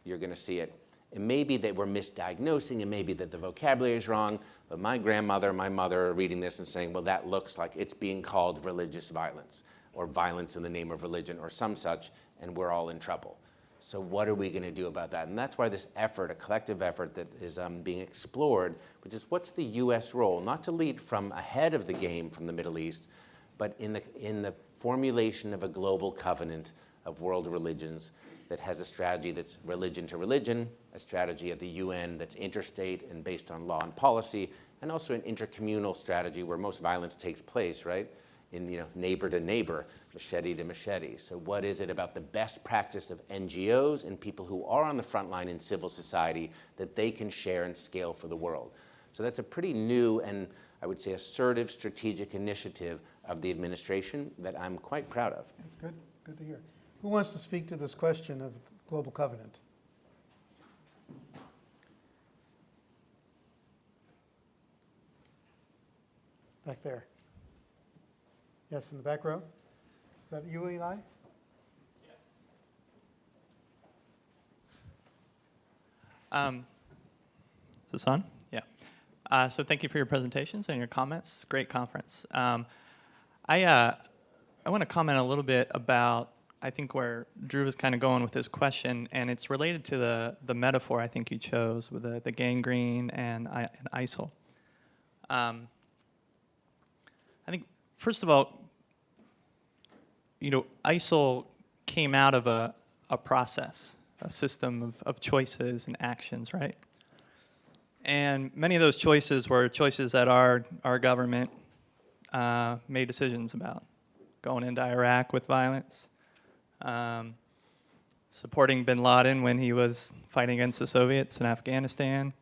you're going to see it. It may be that we're misdiagnosing, it may be that the vocabulary is wrong, but my grandmother, my mother are reading this and saying, well, that looks like it's being called religious violence, or violence in the name of religion, or some such, and we're all in trouble. So what are we going to do about that? And that's why this effort, a collective effort that is being explored, which is what's the US role, not to lead from ahead of the game from the Middle East, but in the formulation of a global covenant of world religions that has a strategy that's religion to religion, a strategy at the UN that's interstate and based on law and policy, and also an intercommunal strategy where most violence takes place, right? in neighbor to neighbor, machete to machete. So what is it about the best practice of NGOs and people who are on the front line in civil society that they can share and scale for the world? So that's a pretty new and, I would say, assertive strategic initiative of the administration that I'm quite proud of. That's good. Good to hear. Who wants to speak to this question of global covenant? Back there. Yes, in the back row. Is that you, Eli? Is this on? Yeah. So thank you for your presentations and your comments. Great conference. I want to comment a little bit about, I think, where Drew was kind of going with this question, and it's related to the metaphor I think you chose with the gangrene and ISIL. I think, first of all, ISIL came out of a process, a system of choices and actions, right? And many of those choices were choices that our government made decisions about. Going into Iraq with violence, supporting bin Laden when he was fighting against the Soviets in Afghanistan,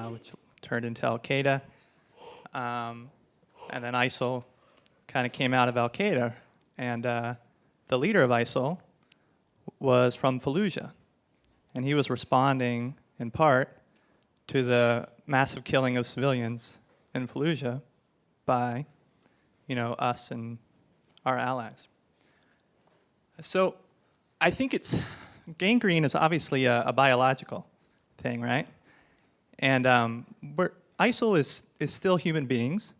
which turned into Al-Qaeda. And then ISIL kind of came out of Al-Qaeda. And the leader of ISIL was from Fallujah. And he was responding, in part, to the massive killing of civilians in Fallujah by, us and our allies. So I think gangrene is obviously a biological thing, right? And ISIL is still human beings.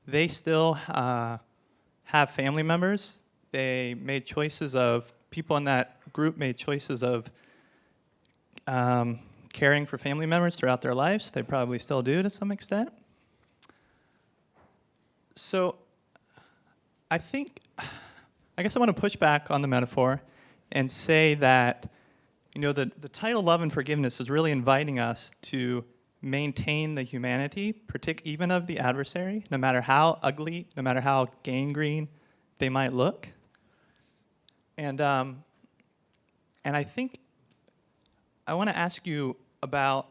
They still have family members. They made choices people in that group made choices of caring for family members throughout their lives. They probably still do to some extent. So I guess I want to push back on the metaphor and say that, the title Love and Forgiveness is really inviting us to maintain the humanity, even of the adversary, no matter how ugly, no matter how gangrene they might look. And I think I want to ask you about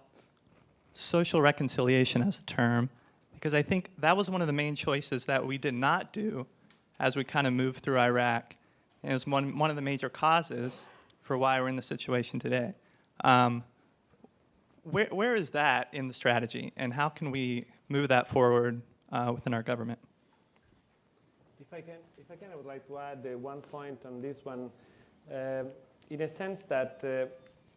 social reconciliation as a term, because I think that was one of the main choices that we did not do as we kind of moved through Iraq. And it was one of the major causes for why we're in the situation today. Where is that in the strategy, and how can we move that forward within our government? If I can, I would like to add one point on this one, in a sense that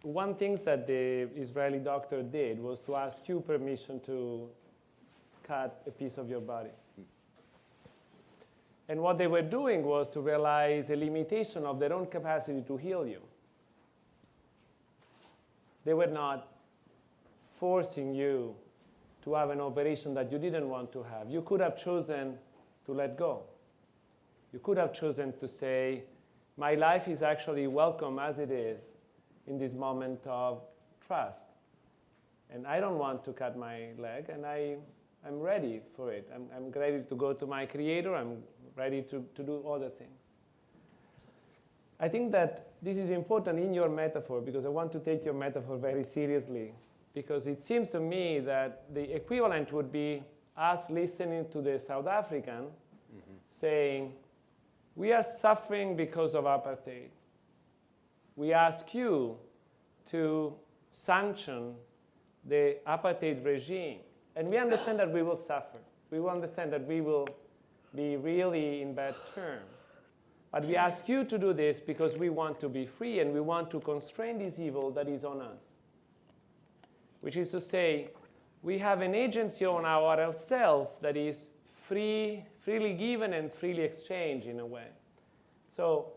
one thing that the Israeli doctor did was to ask you permission to cut a piece of your body. And what they were doing was to realize a limitation of their own capacity to heal you. They were not forcing you to have an operation that you didn't want to have. You could have chosen to let go. You could have chosen to say, my life is actually welcome as it is in this moment of trust. And I don't want to cut my leg, and I'm ready for it. I'm ready to go to my Creator. I'm ready to do other things. I think that this is important in your metaphor, because I want to take your metaphor very seriously, because it seems to me that the equivalent would be us listening to the South African saying, we are suffering because of apartheid. We ask you to sanction the apartheid regime. And we understand that we will suffer. We will understand that we will be really in bad terms. But we ask you to do this because we want to be free, and we want to constrain this evil that is on us. Which is to say, we have an agency on our self that is freely given and freely exchanged in a way. So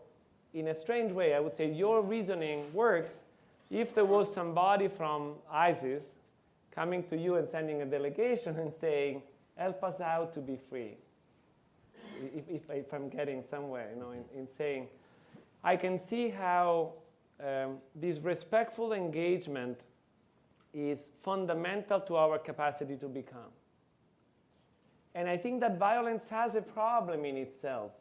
in a strange way, I would say your reasoning works if there was somebody from ISIS coming to you and sending a delegation and saying, help us out to be free. If I'm getting somewhere, in saying, I can see how this respectful engagement is fundamental to our capacity to become. And I think that violence has a problem in itself,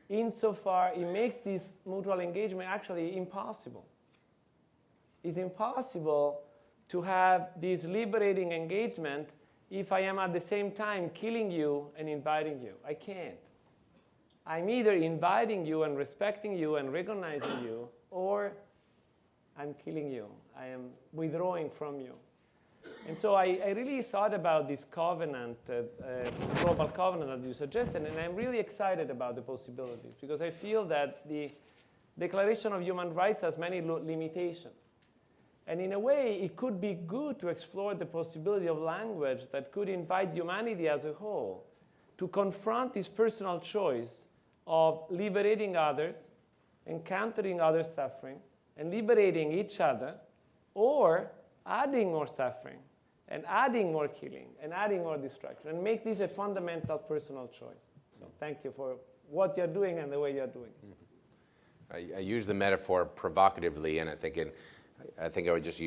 insofar it makes this mutual engagement actually impossible. It's impossible to have this liberating engagement if I am at the same time killing you and inviting you. I can't. I'm either inviting you and respecting you and recognizing you, or I'm killing you. I am withdrawing from you. And so I really thought about this covenant, global covenant that you suggested, and I'm really excited about the possibilities, because I feel that the Declaration of Human Rights has many limitations. And in a way, it could be good to explore the possibility of language that could invite humanity as a whole to confront this personal choice of liberating others, encountering other suffering, and liberating each other, or adding more suffering, and adding more killing, and adding more destruction, and make this a fundamental personal choice. So thank you for what you're doing and the way you're doing it. I use the metaphor provocatively, and I think I would just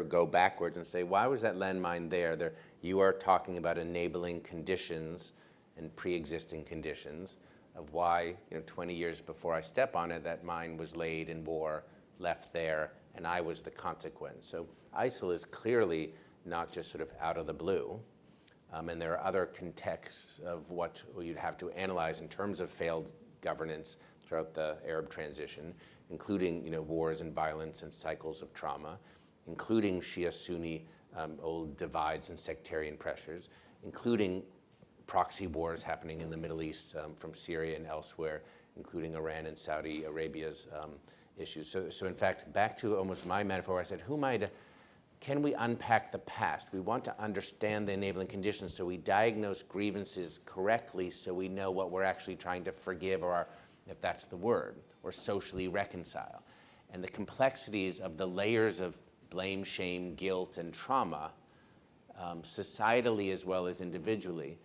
go backwards and say, why was that landmine there? You are talking about enabling conditions and pre-existing conditions of why, 20 years before I step on it, that mine was laid in war, left there, and I was the consequence. So ISIL is clearly not just sort of out of the blue. And there are other contexts of what you'd have to analyze in terms of failed governance throughout the Arab transition, including wars and violence and cycles of trauma, including Shia-Sunni old divides and sectarian pressures, including proxy wars happening in the Middle East from Syria and elsewhere, including Iran and Saudi Arabia's issues. So in fact, back to almost my metaphor, I said, can we unpack the past? We want to understand the enabling conditions so we diagnose grievances correctly so we know what we're actually trying to forgive, or if that's the word, or socially reconcile. And the complexities of the layers of blame, shame, guilt, and trauma, societally as well as individually,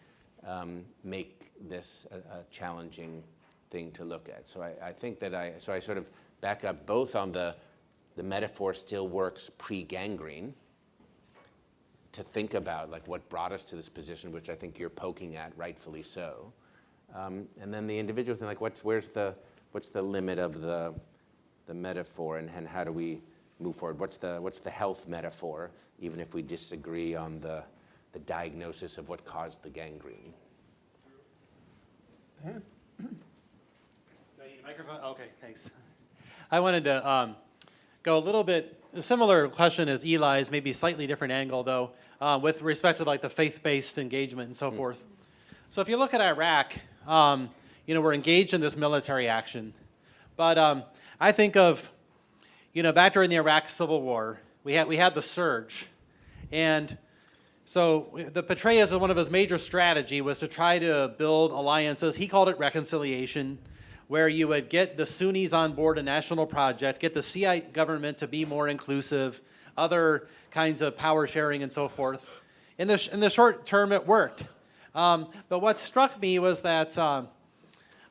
make this a challenging thing to look at. So I think that I sort of back up both on the metaphor still works pre-gangrene, to think about like what brought us to this position, which I think you're poking at, rightfully so. And then the individual thing, like what's the limit of the metaphor, and how do we move forward? What's the health metaphor, even if we disagree on the diagnosis of what caused the gangrene? Do I need a microphone? Okay, thanks. I wanted to go a little bit, a similar question as Eli's, maybe slightly different angle though, with respect to like the faith-based engagement and so forth. So if you look at Iraq, we're engaged in this military action. But I think of, back during the Iraq Civil War, we had the surge. And so the Petraeus, one of his major strategy was to try to build alliances. He called it reconciliation, where you would get the Sunnis on board a national project, get the Shiite government to be more inclusive, other kinds of power sharing and so forth. In the short term, it worked. But what struck me was that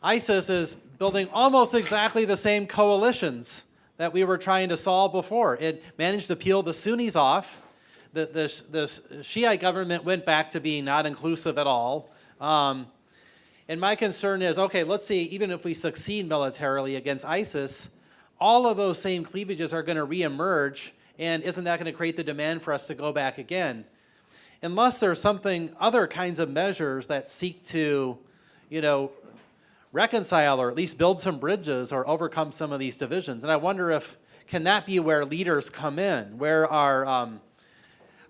ISIS is building almost exactly the same coalitions that we were trying to solve before. It managed to peel the Sunnis off. The Shiite government went back to being not inclusive at all. And my concern is, okay, let's see, even if we succeed militarily against ISIS, all of those same cleavages are going to reemerge, and isn't that going to create the demand for us to go back again? Unless there's other kinds of measures that seek to, reconcile or at least build some bridges or overcome some of these divisions. And I wonder can that be where leaders come in, where our,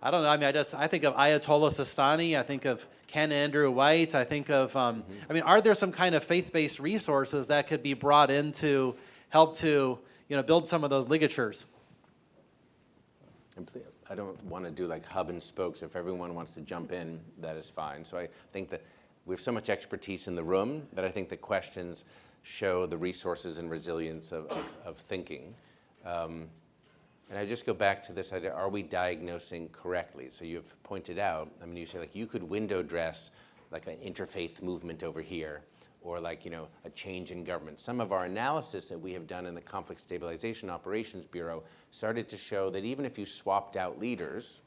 I don't know, I think of Ayatollah Sistani, I think of Ken Andrew White, I think of, are there some kind of faith-based resources that could be brought in to help to, build some of those ligatures? I don't want to do like hub and spokes. If everyone wants to jump in, that is fine. So I think that we have so much expertise in the room that I think the questions show the resources and resilience of thinking. And I just go back to this idea, are we diagnosing correctly? So you've pointed out, you say like you could window dress like an interfaith movement over here, or like, a change in government. Some of our analysis that we have done in the Conflict Stabilization Operations Bureau started to show that even if you swapped out leaders,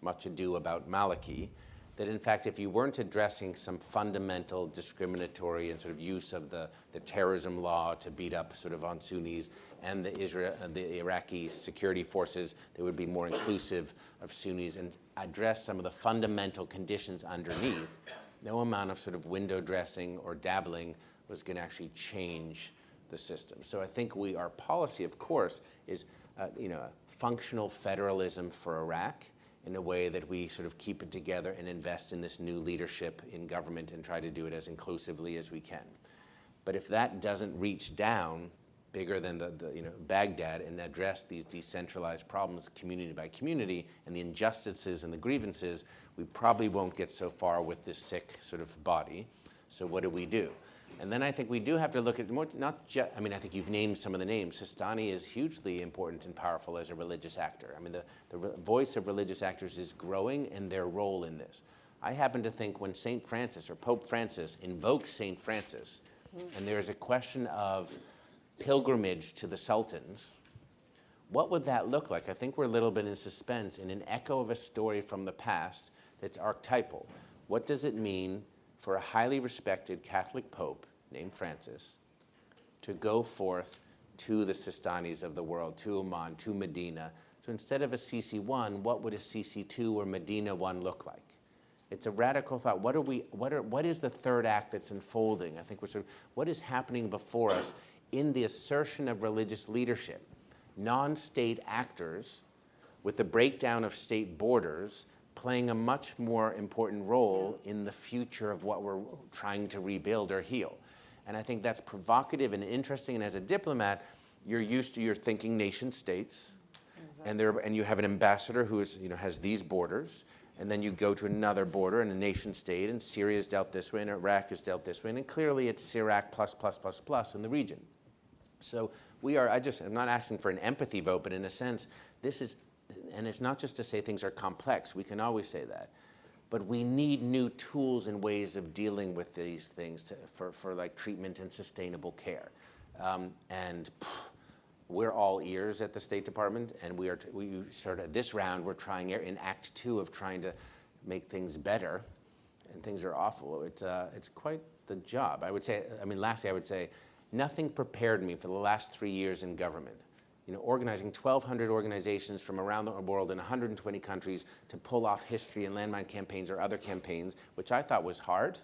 much ado about Maliki, that in fact, if you weren't addressing some fundamental discriminatory and sort of use of the terrorism law to beat up sort of on Sunnis and the Iraqi security forces that would be more inclusive of Sunnis and address some of the fundamental conditions underneath, no amount of sort of window dressing or dabbling was going to actually change the system. So I think our policy, of course, is functional federalism for Iraq in a way that we sort of keep it together and invest in this new leadership in government and try to do it as inclusively as we can. But if that doesn't reach down bigger than Baghdad and address these decentralized problems community by community and the injustices and the grievances, we probably won't get so far with this sick sort of body. So what do? And then I think we do have to look at more, not just, I mean, I think you've named some of the names. Sistani is hugely important and powerful as a religious actor. I mean, the voice of religious actors is growing and their role in this. I happen to think when St. Francis or Pope Francis invokes St. Francis, and there is a question of pilgrimage to the sultans, what would that look like? I think we're a little bit in suspense in an echo of a story from the past that's archetypal. What does it mean for a highly respected Catholic Pope named Francis to go forth to the Sistanis of the world, to Oman, to Medina? So instead of a CC1, what would a CC2 or Medina 1 look like? It's a radical thought. What is the third act that's unfolding? I think what is happening before us in the assertion of religious leadership? Non-state actors with the breakdown of state borders playing a much more important role in the future of what we're trying to rebuild or heal. And I think that's provocative and interesting. And as a diplomat, you're thinking nation states, exactly. and you have an ambassador who has these borders, and then you go to another border and a nation state, and Syria is dealt this way, and Iraq is dealt this way, and clearly it's Iraq plus in the region. So I'm not asking for an empathy vote, but in a sense, this is. And it's not just to say things are complex, we can always say that, but we need new tools and ways of dealing with these things for like treatment and sustainable care. We're all ears at the State Department, and we started this round, we're trying in Act 2 of trying to make things better, and things are awful. It's quite the job. Lastly, I would say, nothing prepared me for the last 3 years in government. Organizing 1,200 organizations from around the world in 120 countries to pull off history and landmine campaigns or other campaigns, which I thought was hard.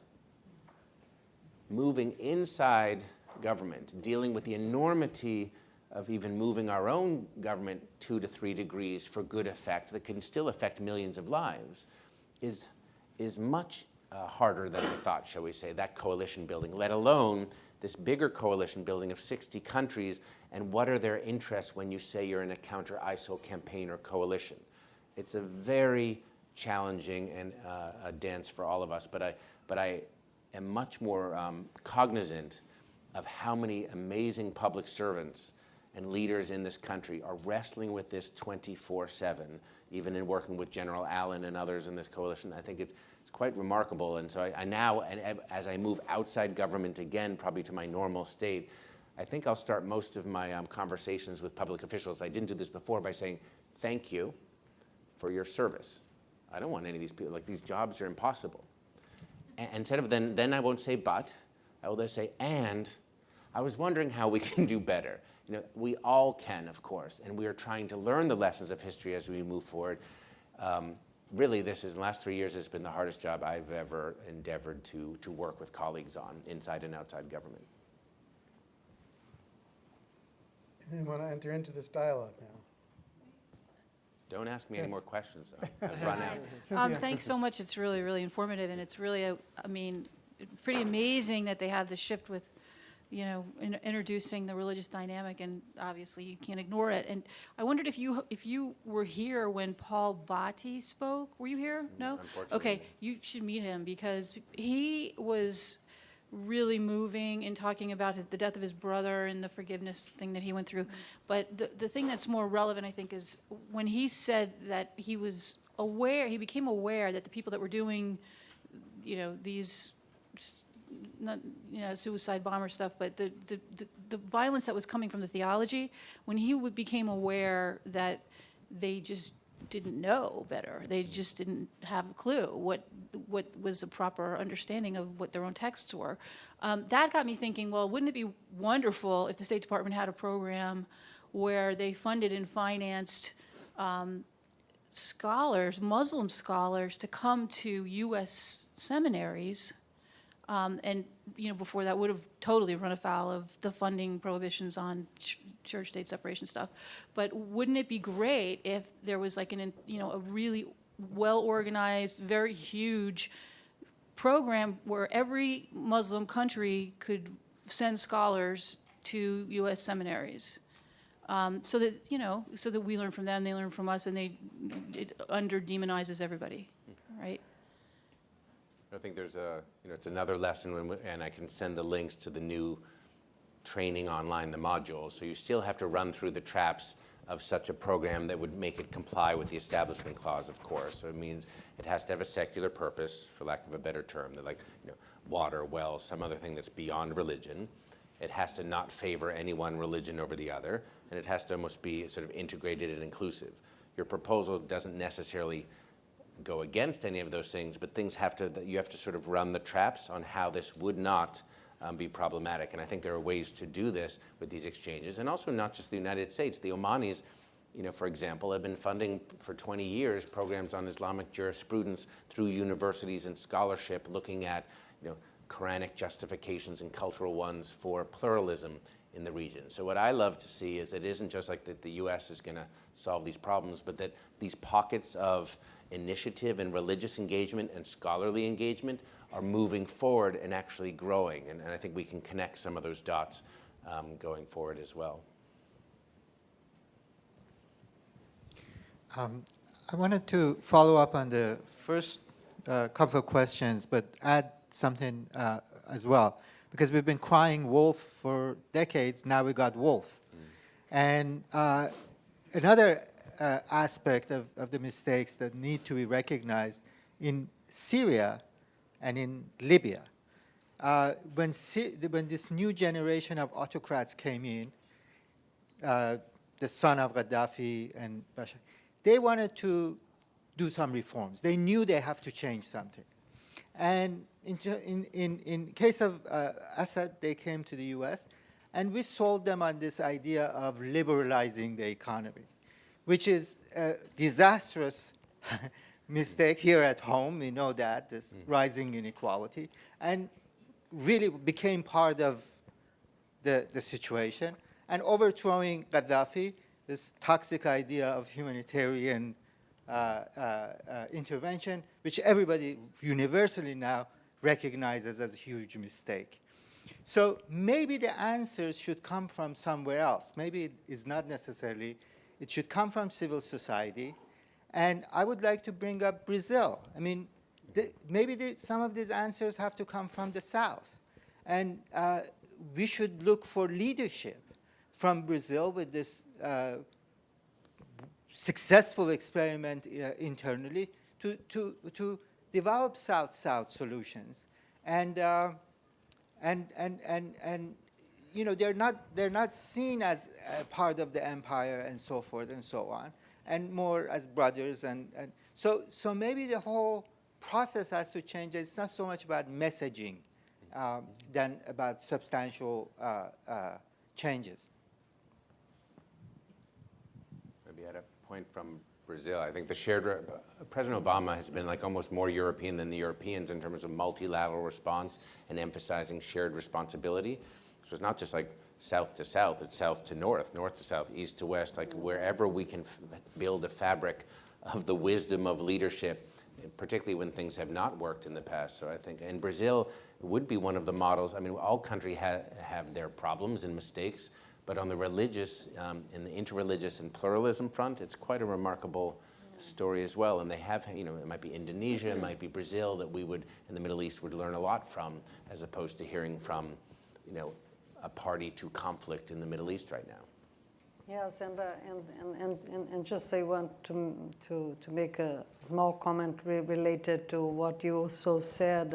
Moving inside government, dealing with the enormity of even moving our own government 2 to 3 degrees for good effect that can still affect millions of lives is much harder than I thought, shall we say, that coalition building, let alone this bigger coalition building of 60 countries, and what are their interests when you say you're in a counter-ISIL campaign or coalition. It's a very challenging and a dance for all of us, but I am much more cognizant of how many amazing public servants and leaders in this country are wrestling with this 24/7, even in working with General Allen and others in this coalition. I think it's quite remarkable. And so I now, and as I move outside government again, probably to my normal state, I think I'll start most of my conversations with public officials. I didn't do this before by saying, thank you for your service. I don't want any of these people, like these jobs are impossible. And instead of then I won't say but, I will just say, and I was wondering how we can do better. We all can, of course, and we are trying to learn the lessons of history as we move forward. Really, in the last 3 years, has been the hardest job I've ever endeavored to work with colleagues on, inside and outside government. You want to enter into this dialogue now? Don't ask me any more questions, though. I've run out. Thanks so much. It's really, really informative, and it's really, pretty amazing that they have the shift with, introducing the religious dynamic, and obviously you can't ignore it. And I wondered if you were here when Paul Bhatti spoke. Were you here? No? Unfortunately. Okay, you should meet him because he was really moving in talking about the death of his brother and the forgiveness thing that he went through. But the thing that's more relevant, I think, is when he said that he became aware that the people that were doing, these, suicide bomber stuff, but the violence that was coming from the theology, when he became aware that they just didn't know better. They just didn't have a clue what was the proper understanding of what their own texts were. That got me thinking, well, wouldn't it be wonderful if the State Department had a program where they funded and financed scholars, Muslim scholars, to come to U.S. seminaries, and before that would have totally run afoul of the funding prohibitions on church-state separation stuff. But wouldn't it be great if there was like a really well-organized, very huge program where every Muslim country could send scholars to U.S. seminaries? So that we learn from them, they learn from us, and it under-demonizes everybody, right? I think there's it's another lesson, and I can send the links to the new training online, the modules. So you still have to run through the traps of such a program that would make it comply with the Establishment Clause, of course. So it means it has to have a secular purpose, for lack of a better term, that water, wells, some other thing that's beyond religion. It has to not favor any one religion over the other, and it has to almost be sort of integrated and inclusive. Your proposal doesn't necessarily go against any of those things, but you have to sort of run the traps on how this would not be problematic. And I think there are ways to do this with these exchanges, and also not just the United States. The Omanis, for example, have been funding for 20 years programs on Islamic jurisprudence through universities and scholarship, looking at Quranic justifications and cultural ones for pluralism in the region. So what I love to see is it isn't just like that the U.S. is going to solve these problems, but that these pockets of initiative and religious engagement and scholarly engagement are moving forward and actually growing. And I think we can connect some of those dots going forward as well. I wanted to follow up on the first couple of questions, but add something as well, because we've been crying wolf for decades. Now we got wolf. And another aspect of the mistakes that need to be recognized in Syria and in Libya, when this new generation of autocrats came in, the son of Gaddafi and Bashar, they wanted to do some reforms. They knew they have to change something. And in case of Assad, they came to the US, and we sold them on this idea of liberalizing the economy, which is a disastrous mistake here at home. We know that, this rising inequality, and really became part of the situation. And overthrowing Gaddafi, this toxic idea of humanitarian intervention, which everybody universally now recognizes as a huge mistake. So maybe the answers should come from somewhere else. Maybe it is not necessarily. It should come from civil society. And I would like to bring up Brazil. I mean, maybe some of these answers have to come from the South. And we should look for leadership from Brazil with this successful experiment internally to develop South-South solutions, and they're not seen as a part of the empire and so forth and so on, and more as brothers, and so maybe the whole process has to change. It's not so much about messaging than about substantial changes. Maybe at a point from Brazil, I think President Obama has been like almost more European than the Europeans in terms of multilateral response and emphasizing shared responsibility. So it's not just like south to south, it's south to north, north to south, east to west, like wherever we can build a fabric of the wisdom of leadership, particularly when things have not worked in the past. So I think, and Brazil would be one of the models. I mean, all countries have their problems and mistakes, but on the religious, in the interreligious and pluralism front, it's quite a remarkable story as well. And they have, it might be Indonesia, it might be Brazil that we would, in the Middle East, would learn a lot from, as opposed to hearing from, a party to conflict in the Middle East right now. Yes, and just I want to make a small comment related to what you also said,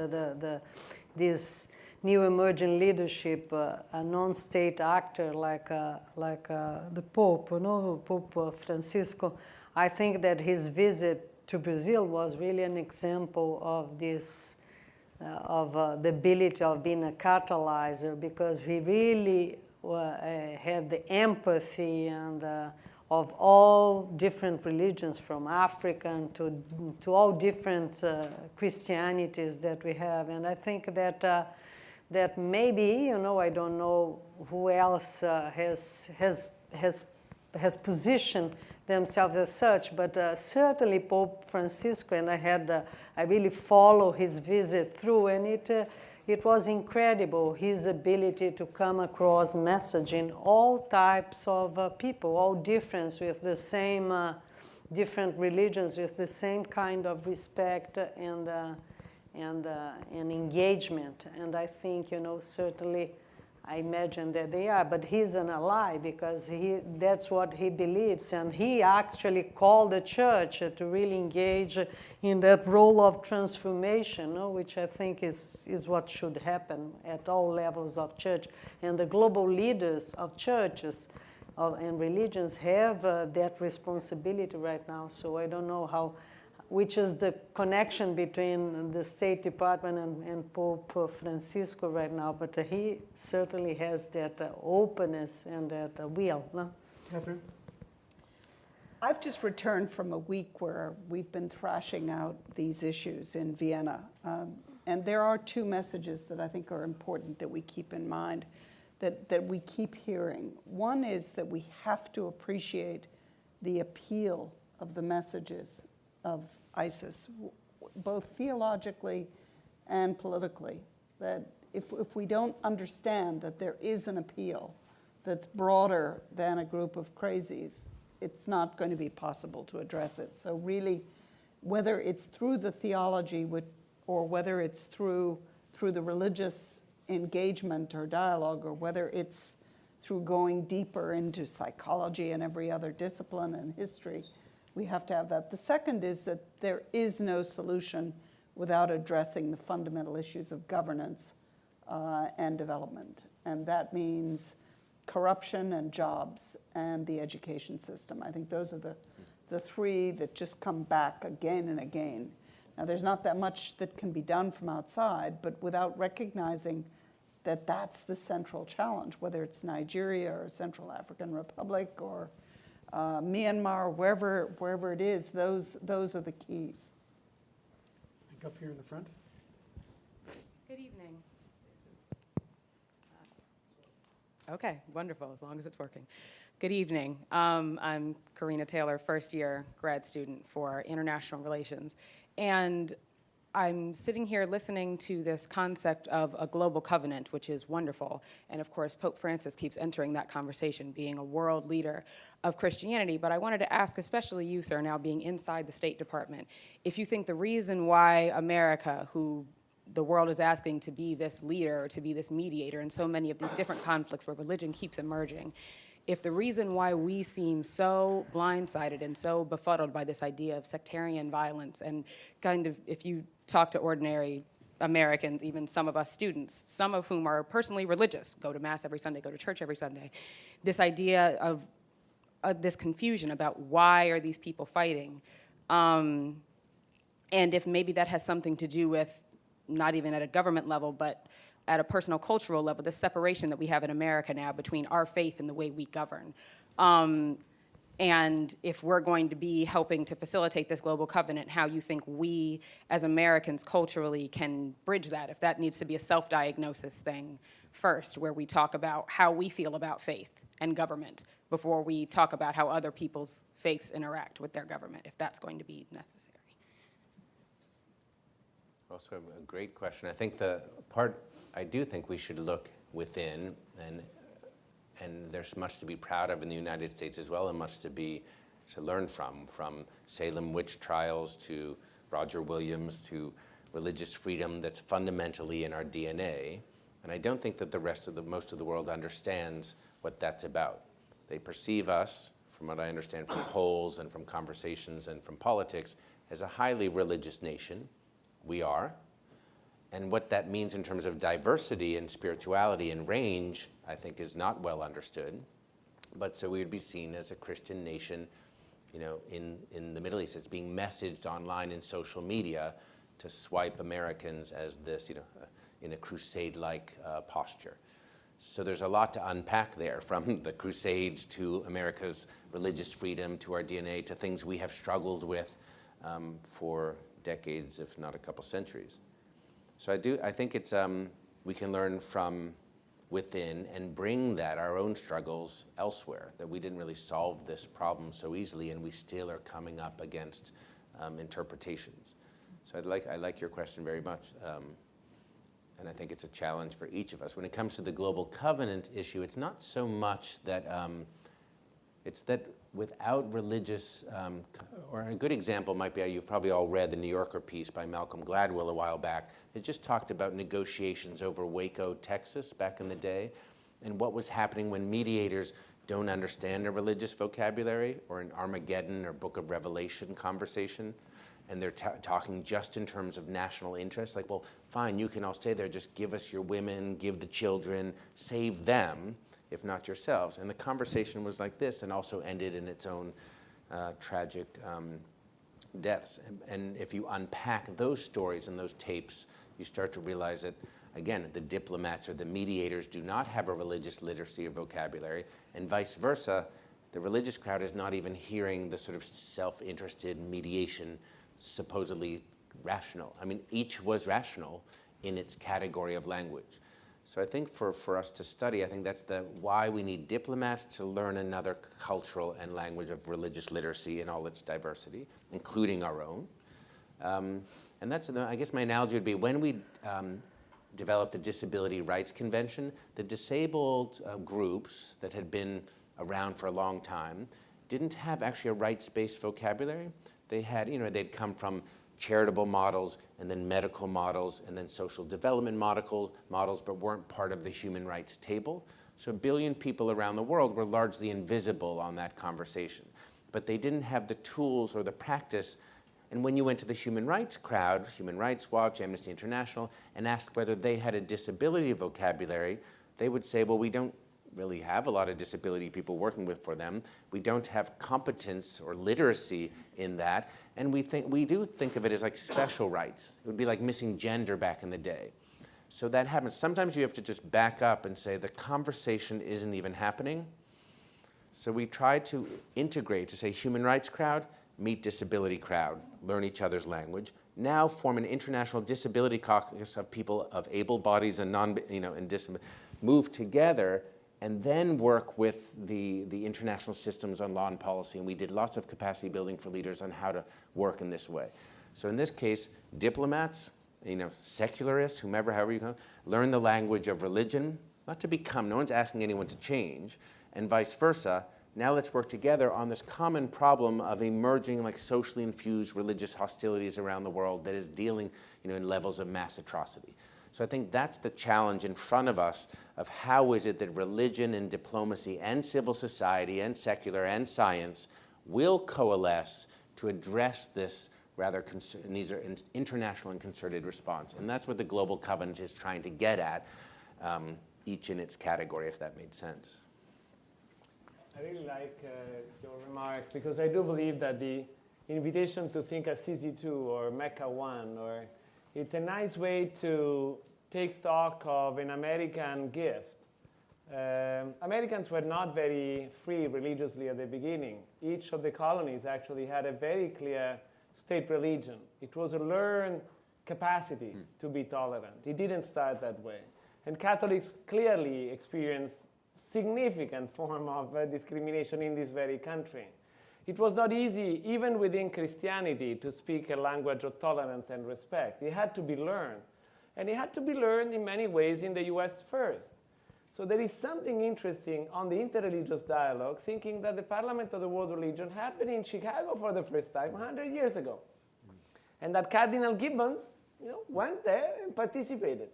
this new emerging leadership, a non-state actor like the Pope, Pope Francisco. I think that his visit to Brazil was really an example of this, the ability of being a catalyzer, because he really had the empathy and of all different religions, from African to all different Christianities that we have. And I think that that maybe, I don't know who else has positioned themselves as such, but certainly Pope Francisco, and I really follow his visit through, and it was incredible, his ability to come across messaging all types of people, all different, with the same different religions, with the same kind of respect and engagement. And I think, certainly, I imagine that they are, but he's an ally, because that's what he believes, and he actually called the church to really engage in that role of transformation, which I think is what should happen at all levels of church. And the global leaders of churches and religions have that responsibility right now, so I don't know which is the connection between the State Department and Pope Francisco right now, but he certainly has that openness and that will. No? Catherine? I've just returned from a week where we've been thrashing out these issues in Vienna. And there are two messages that I think are important that we keep in mind, that we keep hearing. One is that we have to appreciate the appeal of the messages of ISIS, both theologically and politically, that if we don't understand that there is an appeal that's broader than a group of crazies, it's not going to be possible to address it. So really, whether it's through the theology or whether it's through the religious engagement or dialogue, or whether it's through going deeper into psychology and every other discipline and history, we have to have that. The second is that there is no solution without addressing the fundamental issues of governance and development. And that means corruption and jobs and the education system. I think those are the three that just come back again and again. Now, there's not that much that can be done from outside, but without recognizing that that's the central challenge, whether it's Nigeria or Central African Republic or Myanmar, wherever it is, those are the keys. I think up here in the front. Good evening. Okay, wonderful, as long as it's working. Good evening. I'm Karina Taylor, first year grad student for international relations. And I'm sitting here listening to this concept of a global covenant, which is wonderful. And of course, Pope Francis keeps entering that conversation, being a world leader of Christianity. But I wanted to ask, especially you, sir, now being inside the State Department, if you think the reason why America, who the world is asking to be this leader, to be this mediator in so many of these different conflicts where religion keeps emerging, if the reason why we seem so blindsided and so befuddled by this idea of sectarian violence, and kind of, if you talk to ordinary Americans, even some of us students, some of whom are personally religious, go to Mass every Sunday, go to church every Sunday, this idea of this confusion about why are these people fighting, and if maybe that has something to do with, not even at a government level, but at a personal cultural level, the separation that we have in America now between our faith and the way we govern. And if we're going to be helping to facilitate this global covenant, how you think we as Americans culturally can bridge that, if that needs to be a self-diagnosis thing first, where we talk about how we feel about faith and government before we talk about how other people's faiths interact with their government, if that's going to be necessary. Also a great question. I think I do think we should look within, and there's much to be proud of in the United States as well, and much to learn from Salem witch trials to Roger Williams to religious freedom that's fundamentally in our DNA. And I don't think that most of the world understands what that's about. They perceive us, from what I understand from polls and from conversations and from politics, as a highly religious nation. We are. And what that means in terms of diversity and spirituality and range, I think, is not well understood. But so we would be seen as a Christian nation, in the Middle East. It's being messaged online in social media to swipe Americans as this, in a crusade-like posture. So there's a lot to unpack there, from the Crusades to America's religious freedom to our DNA to things we have struggled with for decades, if not a couple centuries. So I think it's we can learn from within and bring that, our own struggles, elsewhere, that we didn't really solve this problem so easily and we still are coming up against interpretations. So I like your question very much. And I think it's a challenge for each of us. When it comes to the global covenant issue, it's not so much that, it's that without religious, or a good example might be, you've probably all read the New Yorker piece by Malcolm Gladwell a while back. It just talked about negotiations over Waco, Texas back in the day, and what was happening when mediators don't understand a religious vocabulary, or an Armageddon or Book of Revelation conversation, and they're talking just in terms of national interest, like, well, fine, you can all stay there, just give us your women, give the children, save them, if not yourselves. And the conversation was like this, and also ended in its own tragic deaths. And if you unpack those stories and those tapes, you start to realize that, again, the diplomats or the mediators do not have a religious literacy or vocabulary, and vice versa. The religious crowd is not even hearing the sort of self-interested mediation, supposedly rational. I mean, each was rational in its category of language. So I think for us to study, I think that's why we need diplomats to learn another cultural and language of religious literacy in all its diversity, including our own. And that's, I guess my analogy would be, when we developed the Disability Rights Convention, the disabled groups that had been around for a long time didn't have actually a rights-based vocabulary. They had, they'd come from charitable models and then medical models and then social development models, but weren't part of the human rights table. So 1 billion people around the world were largely invisible on that conversation. But they didn't have the tools or the practice. And when you went to the human rights crowd, Human Rights Watch, Amnesty International, and asked whether they had a disability vocabulary, they would say, well, we don't really have a lot of disability people working with for them. We don't have competence or literacy in that. And we do think of it as like special rights. It would be like missing gender back in the day. So that happens. Sometimes you have to just back up and say the conversation isn't even happening. So we try to integrate, to say human rights crowd, meet disability crowd, learn each other's language. Now form an international disability caucus of people of able bodies and move together, and then work with the international systems on law and policy. And we did lots of capacity building for leaders on how to work in this way. So in this case, diplomats, secularists, whomever, however you call it, learn the language of religion, not to become, no one's asking anyone to change, and vice versa. Now let's work together on this common problem of emerging like socially infused religious hostilities around the world that is dealing in levels of mass atrocity. So I think that's the challenge in front of us, of how is it that religion and diplomacy and civil society and secular and science will coalesce to address this rather these are international and concerted response. And that's what the Global Covenant is trying to get at, each in its category, if that made sense. I really like your remark, because I do believe that the invitation to think as CZ2 or Mecca 1, or it's a nice way to take stock of an American gift. Americans were not very free religiously at the beginning. Each of the colonies actually had a very clear state religion. It was a learned capacity to be tolerant. It didn't start that way. And Catholics clearly experienced significant form of discrimination in this very country. It was not easy, even within Christianity, to speak a language of tolerance and respect. It had to be learned. And it had to be learned in many ways in the US first. So there is something interesting on the interreligious dialogue, thinking that the Parliament of the World Religion happened in Chicago for the first time 100 years ago. And that Cardinal Gibbons went there and participated.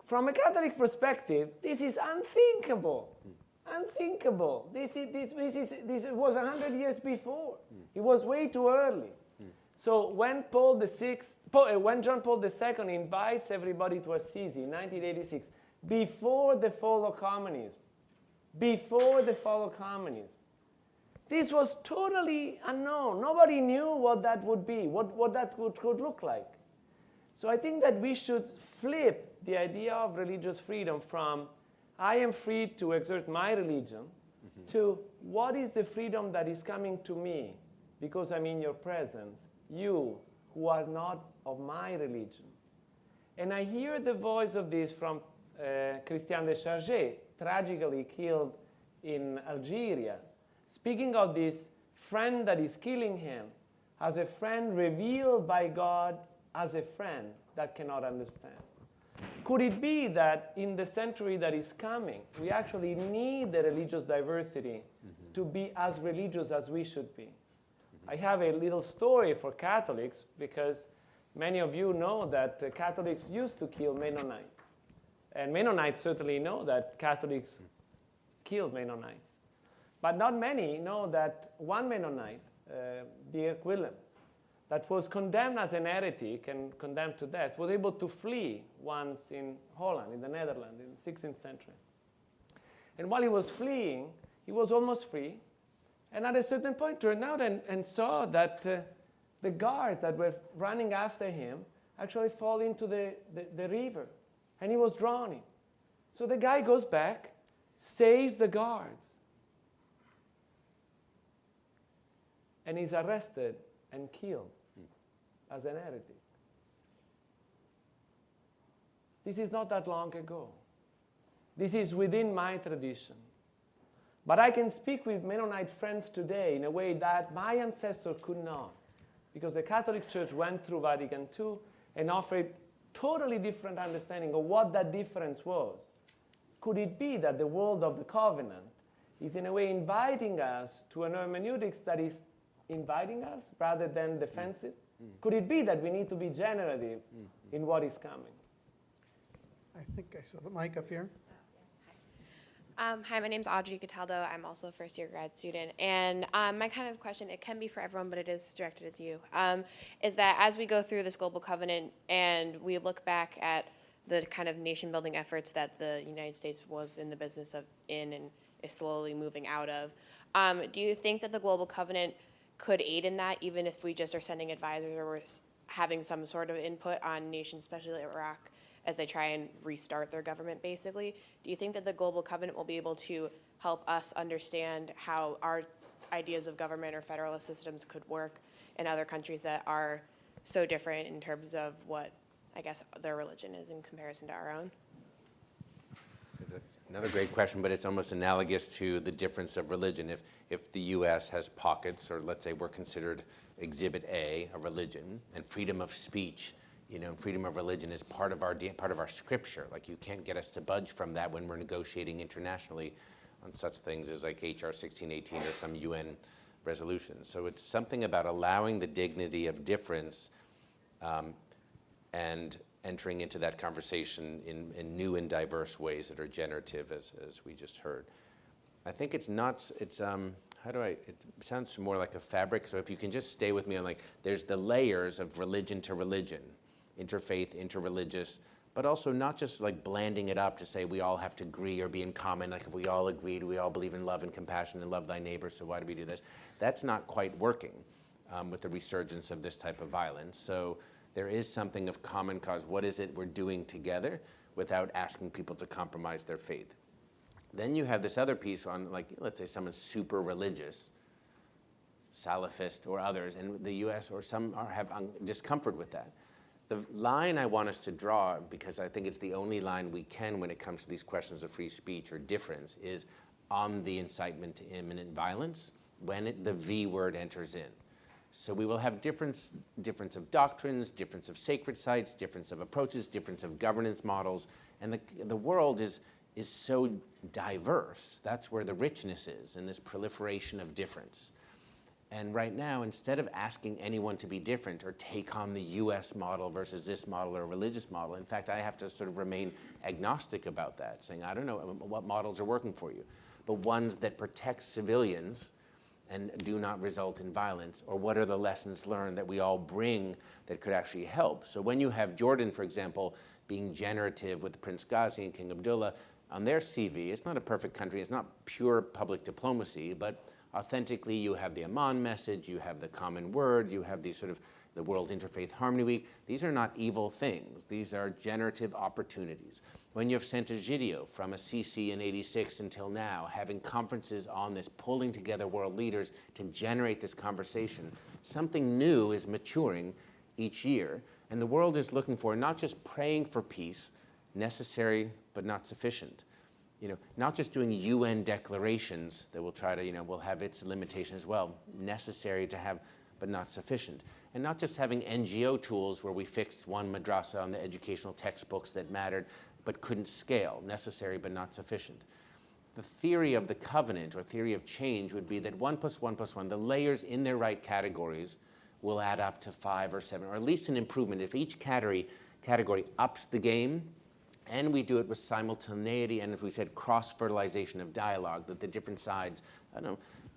From a Catholic perspective, this is unthinkable. Unthinkable. This was 100 years before. It was way too early. So when when John Paul II invites everybody to Assisi in 1986, before the fall of communism, This was totally unknown. Nobody knew what that would be, what that could look like. So I think that we should flip the idea of religious freedom from I am free to exert my religion to what is the freedom that is coming to me because I'm in your presence, you who are not of my religion. And I hear the voice of this from Christian de Charget, tragically killed in Algeria, speaking of this friend that is killing him as a friend revealed by God as a friend that cannot understand. Could it be that in the century that is coming, we actually need the religious diversity to be as religious as we should be? I have a little story for Catholics because many of you know that Catholics used to kill Mennonites. And Mennonites certainly know that Catholics killed Mennonites. But not many know that one Mennonite, Dirk Willems, that was condemned as an heretic and condemned to death, was able to flee once in Holland, in the Netherlands, in the 16th century. And while he was fleeing, he was almost free. And at a certain point, turned out and saw that the guards that were running after him actually fall into the river. And he was drowning. So the guy goes back, saves the guards, and he's arrested and killed as an heretic. This is not that long ago. This is within my tradition. But I can speak with Mennonite friends today in a way that my ancestors could not, because the Catholic Church went through Vatican II and offered totally different understanding of what that difference was. Could it be that the world of the covenant is in a way inviting us to an hermeneutics that is inviting us rather than defensive? Could it be that we need to be generative in what is coming? I think I saw the mic up here. Hi, my name's Audrey Cataldo. I'm also a first-year grad student. And my kind of question, it can be for everyone, but it is directed at you, is that as we go through this global covenant and we look back at the kind of nation-building efforts that the United States was in the business of and is slowly moving out of, do you think that the global covenant could aid in that, even if we just are sending advisors or we're having some sort of input on nations, especially Iraq, as they try and restart their government, basically? Do you think that the global covenant will be able to help us understand how our ideas of government or federalist systems could work in other countries that are so different in terms of what, I guess, their religion is in comparison to our own? It's another great question, but it's almost analogous to the difference of religion. If the U.S. has pockets, or let's say we're considered Exhibit A, a religion, and freedom of speech, and freedom of religion is part of our scripture. Like, you can't get us to budge from that when we're negotiating internationally on such things as like HR 1618 or some UN resolution. So it's something about allowing the dignity of difference and entering into that conversation in new and diverse ways that are generative, as we just heard. I think it sounds more like a fabric. So if you can just stay with me on, like, there's the layers of religion to religion, interfaith, interreligious, but also not just like blanding it up to say we all have to agree or be in common. Like, if we all agreed, we all believe in love and compassion and love thy neighbor, so why do we do this? That's not quite working with the resurgence of this type of violence. So there is something of common cause. What is it we're doing together without asking people to compromise their faith? Then you have this other piece on, like, let's say someone's super religious, Salafist or others, and the US or some have discomfort with that. The line I want us to draw, because I think it's the only line we can when it comes to these questions of free speech or difference, is on the incitement to imminent violence when the V word enters in. So we will have difference of doctrines, difference of sacred sites, difference of approaches, difference of governance models, and the world is so diverse. That's where the richness is, in this proliferation of difference. And right now, instead of asking anyone to be different or take on the US model versus this model or religious model, in fact, I have to sort of remain agnostic about that, saying, I don't know what models are working for you, but ones that protect civilians and do not result in violence, or what are the lessons learned that we all bring that could actually help? So when you have Jordan, for example, being generative with Prince Ghazi and King Abdullah on their CV, it's not a perfect country, it's not pure public diplomacy, but authentically, you have the Amman message, you have the common word, you have these sort of the World Interfaith Harmony Week. These are not evil things. These are generative opportunities. When you've sent a video from a CC in '86 until now, having conferences on this, pulling together world leaders to generate this conversation, something new is maturing each year. And the world is looking for not just praying for peace, necessary but not sufficient. Not just doing UN declarations that will try to, will have its limitations as well, necessary to have but not sufficient. And not just having NGO tools where we fixed one madrasa on the educational textbooks that mattered but couldn't scale, necessary but not sufficient. The theory of the covenant or theory of change would be that 1 + 1 + 1, the layers in their right categories will add up to 5 or 7, or at least an improvement. If each category ups the game, and we do it with simultaneity, and if we said cross-fertilization of dialogue, that the different sides,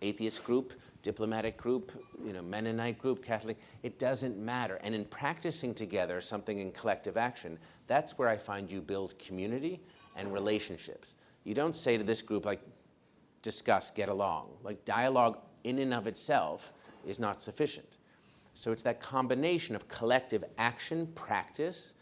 atheist group, diplomatic group, Mennonite group, Catholic, it doesn't matter. And in practicing together something in collective action, that's where I find you build community and relationships. You don't say to this group, like, discuss, get along. Like, dialogue in and of itself is not sufficient. So it's that combination of collective action, practice,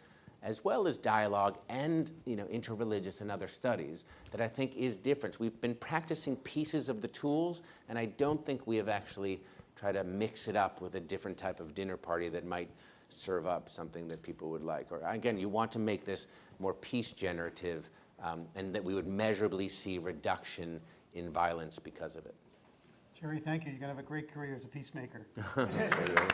as well as dialogue and interreligious and other studies that I think is different. We've been practicing pieces of the tools, and I don't think we have actually tried to mix it up with a different type of dinner party that might serve up something that people would like. Or again, you want to make this more peace generative, and that we would measurably see reduction in violence because of it. Jerry, thank you. You're going to have a great career as a peacemaker. There you go.